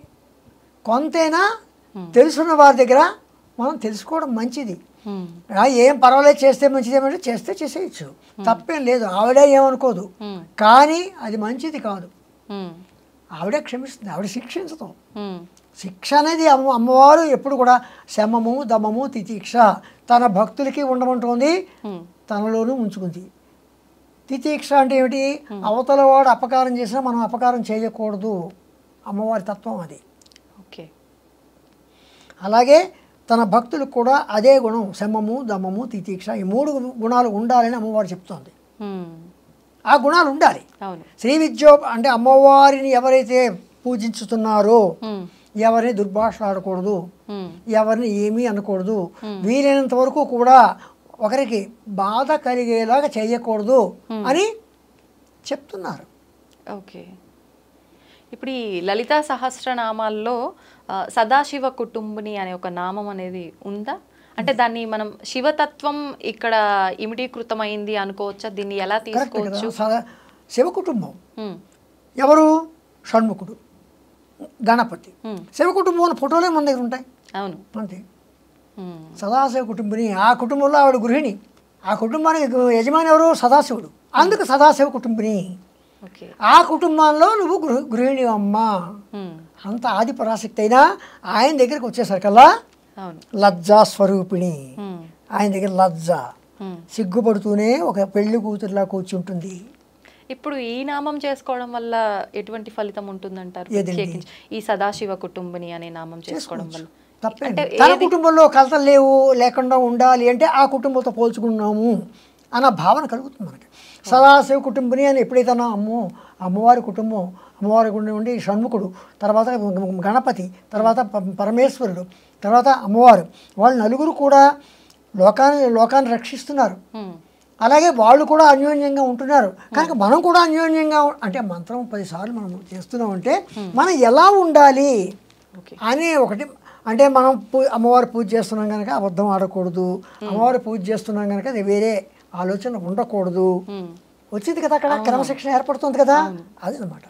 కొంతైనా తెలుసున్న వారి దగ్గర మనం తెలుసుకోవడం మంచిది. ఏం పర్వాలేదు, చేస్తే మంచిది ఏమంటే చేస్తే చేసేయచ్చు, తప్పేం లేదు, ఆవిడే ఏమనుకోదు. కానీ అది మంచిది కాదు. ఆవిడే క్షమిస్తుంది, ఆవిడ శిక్షించదు. శిక్ష అనేది అమ్మవారు ఎప్పుడు కూడా శమము దమము తితీక్ష తన భక్తులకి ఉండమంటుంది, తనలోనూ ఉంచుకుంది. తితీక్ష అంటే ఏమిటి? అవతల వాడు అపకారం చేసినా మనం అపకారం చేయకూడదు, అమ్మవారి తత్వం అది. ఓకే. అలాగే తన భక్తులకు కూడా అదే గుణం, శమము దమము తితీక్ష, ఈ 3 గుణాలు ఉండాలని అమ్మవారు చెప్తోంది. ఆ గుణాలు ఉండాలి. శ్రీ విద్యో అంటే అమ్మవారిని ఎవరైతే పూజించుతున్నారో ఎవరిని దుర్భాషలు ఆడకూడదు, ఎవరిని ఏమీ అనకూడదు, వీలైనంత వరకు కూడా ఒకరికి బాధ కలిగేలాగా చేయకూడదు అని చెప్తున్నారు. ఓకే. ఇప్పుడు ఈ లలితా సహస్రనామాల్లో సదాశివ కుటుంబిని అనే ఒక నామం అనేది ఉందా? అంటే దాన్ని మనం శివతత్వం ఇక్కడ ఇమిడీకృతమైంది అనుకోవచ్చా? దీన్ని ఎలా తీసుకోవచ్చు? శివ కుటుంబం ఎవరు? షణ్ముఖుడు, గణపతి. శివ కుటుంబం ఫోటోలే మన దగ్గర ఉంటాయి. అవును, అంతే. సదాశివ కుటుంబిని, ఆ కుటుంబంలో ఆవిడ గృహిణి, ఆ కుటుంబానికి యజమాని ఎవరు? సదాశివుడు. అందుకు సదాశివ కుటుంబిని. ఆ కుటుంబంలో నువ్వు గృహిణి అమ్మ. అంత ఆది పరాశక్తి అయినా ఆయన దగ్గరికి వచ్చేసరికల్లా లజ్జా స్వరూపిణి. ఆయన దగ్గర లజ్జ, సిగ్గుపడుతూనే ఒక పెళ్లి కూతురులా కూర్చుంటుంది. ఇప్పుడు ఈ నామం చేసుకోవడం వల్ల ఎటువంటి ఫలితం ఉంటుందంటారు? ఈ సదాశివ కుటుంబిని అనే నామం చేసుకోవడం వల్ల తన కుటుంబంలో కలతలు లేకుండా ఉండాలి అంటే ఆ కుటుంబంతో పోల్చుకున్నాము అన్న భావన కలుగుతుంది మనకి. సదాశివ కుటుంబిని అని ఎప్పుడైతే అమ్మవారి కుటుంబం, అమ్మవారి ఉండి షణ్ముఖుడు, తర్వాత గణపతి, తర్వాత పరమేశ్వరుడు, తర్వాత అమ్మవారు, వాళ్ళు నలుగురు కూడా లోకాన్ని రక్షిస్తున్నారు. అలాగే వాళ్ళు కూడా అన్యోన్యంగా ఉంటున్నారు. కనుక మనం కూడా అన్యోన్యంగా అంటే మంత్రం 10 సార్లు మనం చేస్తున్నామంటే మనం ఎలా ఉండాలి అనే ఒకటి. అంటే మనం అమ్మవారి పూజ చేస్తున్నాం కనుక అబద్ధం ఆడకూడదు, అమ్మవారి పూజ చేస్తున్నాం కనుక అది వేరే ఆలోచన ఉండకూడదు. వచ్చింది కదా, అక్కడ క్రమశిక్షణ ఏర్పడుతుంది కదా, అది అనమాట.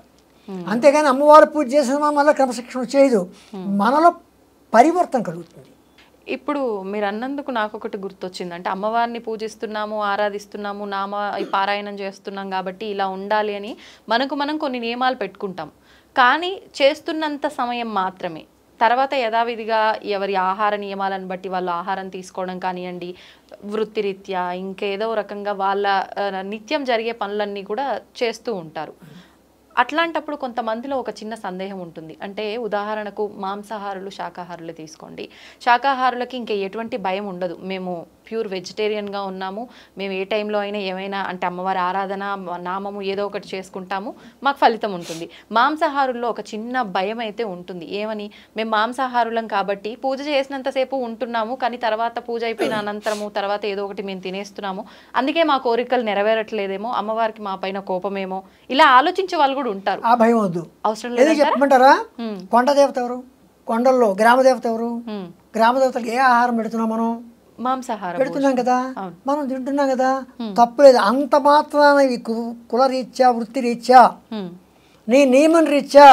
అంతేగాని అమ్మవారి పూజ చేసిన మళ్ళీ క్రమశిక్షణ వచ్చేది, మనలో పరివర్తన కలుగుతుంది. ఇప్పుడు మీరు అన్నందుకు నాకు ఒకటి గుర్తొచ్చింది. అంటే అమ్మవారిని పూజిస్తున్నాము, ఆరాధిస్తున్నాము, పారాయణం చేస్తున్నాం కాబట్టి ఇలా ఉండాలి అని మనం కొన్ని నియమాలు పెట్టుకుంటాం. కానీ చేస్తున్నంత సమయం మాత్రమే. తర్వాత యథావిధిగా ఎవరి ఆహార నియమాలను బట్టి వాళ్ళు ఆహారం తీసుకోవడం కానివ్వండి, వృత్తిరీత్యా ఇంకేదో రకంగా వాళ్ళ నిత్యం జరిగే పనులన్నీ కూడా చేస్తూ ఉంటారు. అట్లాంటప్పుడు కొంతమందిలో ఒక చిన్న సందేహం ఉంటుంది. అంటే ఉదాహరణకు మాంసాహారులు, శాకాహారులు తీసుకోండి. శాకాహారులకి ఇంకా ఎటువంటి భయం ఉండదు, మేము ప్యూర్ వెజిటేరియన్గా ఉన్నాము, మేము ఏ టైంలో అయినా ఏమైనా అంటే అమ్మవారి ఆరాధన నామము ఏదో ఒకటి చేసుకుంటాము, మాకు ఫలితం ఉంటుంది. మాంసాహారుల్లో ఒక చిన్న భయం అయితే ఉంటుంది. ఏమని? మేము మాంసాహారులం కాబట్టి పూజ చేసినంతసేపు ఉంటున్నాము, కానీ తర్వాత పూజ అయిపోయిన అనంతరము తర్వాత ఏదో ఒకటి మేము తినేస్తున్నాము, అందుకే మా కోరికలు నెరవేరట్లేదేమో, అమ్మవారికి మా పైన కోపమేమో, ఇలా ఆలోచించే వాళ్ళు కూడా ఉంటారు. ఆ భయం వద్దు, అవసరం లేదు. చెప్పమంటారా? కొండ దేవత ఎవరు? కొండల్లో గ్రామ దేవత ఎవరు? గ్రామ దేవతలకు ఏ ఆహారం పెడుతున్నాం? మనం మాంసాహారం పెడుతున్నాం కదా, మనం తింటున్నాం కదా, తప్పులేదు. అంత మాత్రాన కులరీత్యా, వృత్తిరీత్యా, నీ నియమం రీత్యా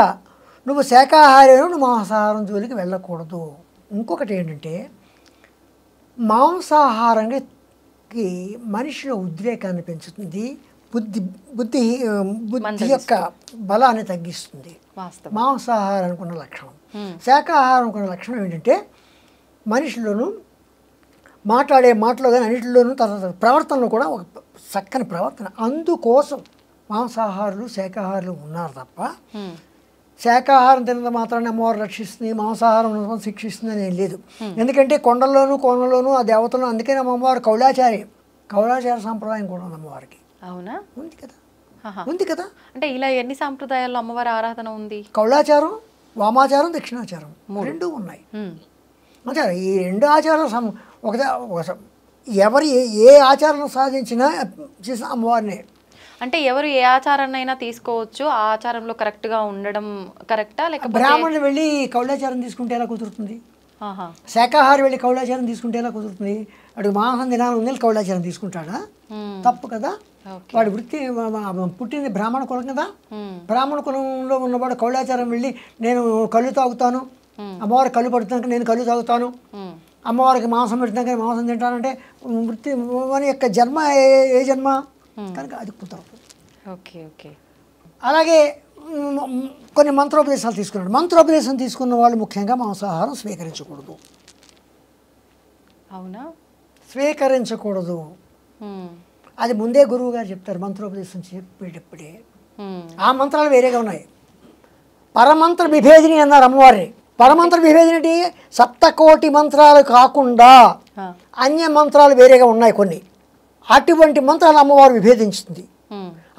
నువ్వు శాకాహారం, నువ్వు మాంసాహారం జోలికి వెళ్ళకూడదు. ఇంకొకటి ఏంటంటే మాంసాహారానికి మనిషిలో ఉద్రేకాన్ని పెంచుతుంది, బుద్ధి యొక్క బలాన్ని తగ్గిస్తుంది. మాంసాహారానికి ఉన్న లక్షణం. శాకాహారానికి ఉన్న లక్షణం ఏంటంటే మనిషిలోనూ మాట్లాడే మాటలో కానీ అన్నింటిలోనూ తర్వాత ప్రవర్తనలో కూడా ఒక చక్కని ప్రవర్తన. అందుకోసం మాంసాహారులు శాకాహారులు ఉన్నారు తప్ప శాకాహారం తినడం మాత్రాన్ని అమ్మవారు రక్షిస్తుంది, మాంసాహారం శిక్షిస్తుంది అని ఏం లేదు. ఎందుకంటే కొండల్లోనూ కోనల్లోనూ ఆ దేవతలను, అందుకని అమ్మవారు కౌలాచార సాంప్రదాయం కూడా ఉంది అమ్మవారికి. అవునా? ఉంది కదా. అంటే ఇలా ఎన్ని సాంప్రదాయాల్లో అమ్మవారి ఆరాధన ఉంది? కౌలాచారం వామాచారం దక్షిణాచారం రెండూ ఉన్నాయి. అంటే ఈ రెండు ఆచారాలు ఎవరు ఏ ఆచారం సాధించినా చేసిన అమ్మవారినే. అంటే ఎవరు ఏ ఆచారాన్నైనా తీసుకోవచ్చు, ఆ ఆచారంలో కరెక్ట్గా ఉండడం కరెక్టా? లేకపోతే బ్రాహ్మణులు వెళ్ళి కౌలాచారం తీసుకుంటే ఎలా కుదురుతుంది? శాకాహారి వెళ్ళి కౌలాచారం తీసుకుంటే ఎలా కుదురుతుంది? వాడు మాంసం దినాలు ఉంది కౌలాచారం తీసుకుంటాడా? తప్పు కదా. వాడి వృత్తి పుట్టింది బ్రాహ్మణ కులం కదా. బ్రాహ్మణ కులంలో ఉన్నవాడు కౌలాచారం వెళ్ళి నేను కళ్ళు తాగుతాను, అమ్మవారికి కళ్ళు పడుతున్నాక నేను కళ్ళు తాగుతాను, అమ్మవారికి మాంసం పెడుతున్నాక మాంసం తింటానంటే వృత్తి మన యొక్క జన్మ ఏ జన్మ కనుక అది కుదరదు. Okay okay. అలాగే కొన్ని మంత్రోపదేశాలు తీసుకున్నాడు. మంత్రోపదేశం తీసుకున్న వాళ్ళు ముఖ్యంగా మాంసాహారం స్వీకరించకూడదు. అవునా? స్వీకరించకూడదు. అది ముందే గురువు గారు చెప్తారు మంత్రోపదేశం చెప్పేటప్పుడే. ఆ మంత్రాలు వేరేగా ఉన్నాయి. పరమంత్ర విభేదిని అన్నారు అమ్మవారిని. పరమంత్ర విభేదిని అంటే సప్తకోటి మంత్రాలు కాకుండా అన్య మంత్రాలు వేరేగా ఉన్నాయి కొన్ని. అటువంటి మంత్రాలు అమ్మవారు విభేదించింది.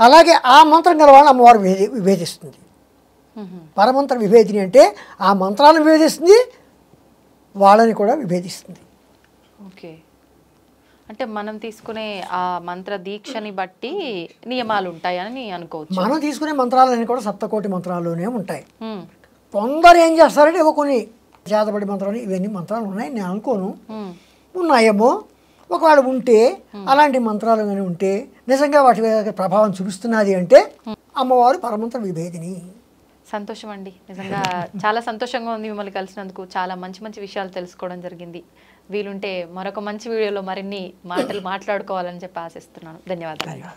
అలాగే ఆ మంత్రం గల వాళ్ళని అమ్మవారు విభేదిస్తుంది. పరమంత్ర విభేదిని అంటే ఆ మంత్రాలను విభేదిస్తుంది, వాళ్ళని కూడా విభేదిస్తుంది. ఓకే. అంటే మనం తీసుకునే ఆ మంత్ర దీక్షని బట్టి నియమాలు ఉంటాయని అనుకోవచ్చు. మనం తీసుకునే మంత్రాలన్నీ కూడా సప్తకోటి మంత్రాల్లోనే ఉంటాయి. కొందరు ఏం చేస్తారంటే కొన్ని చేతబడి మంత్రాలు ఇవన్నీ మంత్రాలు ఉన్నాయి నేను అనుకోను, ఉన్నాయేమో. ఒకవేళ ఉంటే అలాంటి మంత్రాలు కానీ ఉంటే నిజంగా వాటి ప్రభావం చూపిస్తున్నది అంటే అమ్మవారు పరమంత్ర విభేదిని. సంతోషం అండి, నిజంగా చాలా సంతోషంగా ఉంది మిమ్మల్ని కలిసినందుకు. చాలా మంచి మంచి విషయాలు తెలుసుకోవడం జరిగింది. వీలుంటే మరొక మంచి వీడియోలో మరిన్ని మాటలు మాట్లాడుకోవాలని చెప్పి ఆశిస్తున్నాను. ధన్యవాదాలు.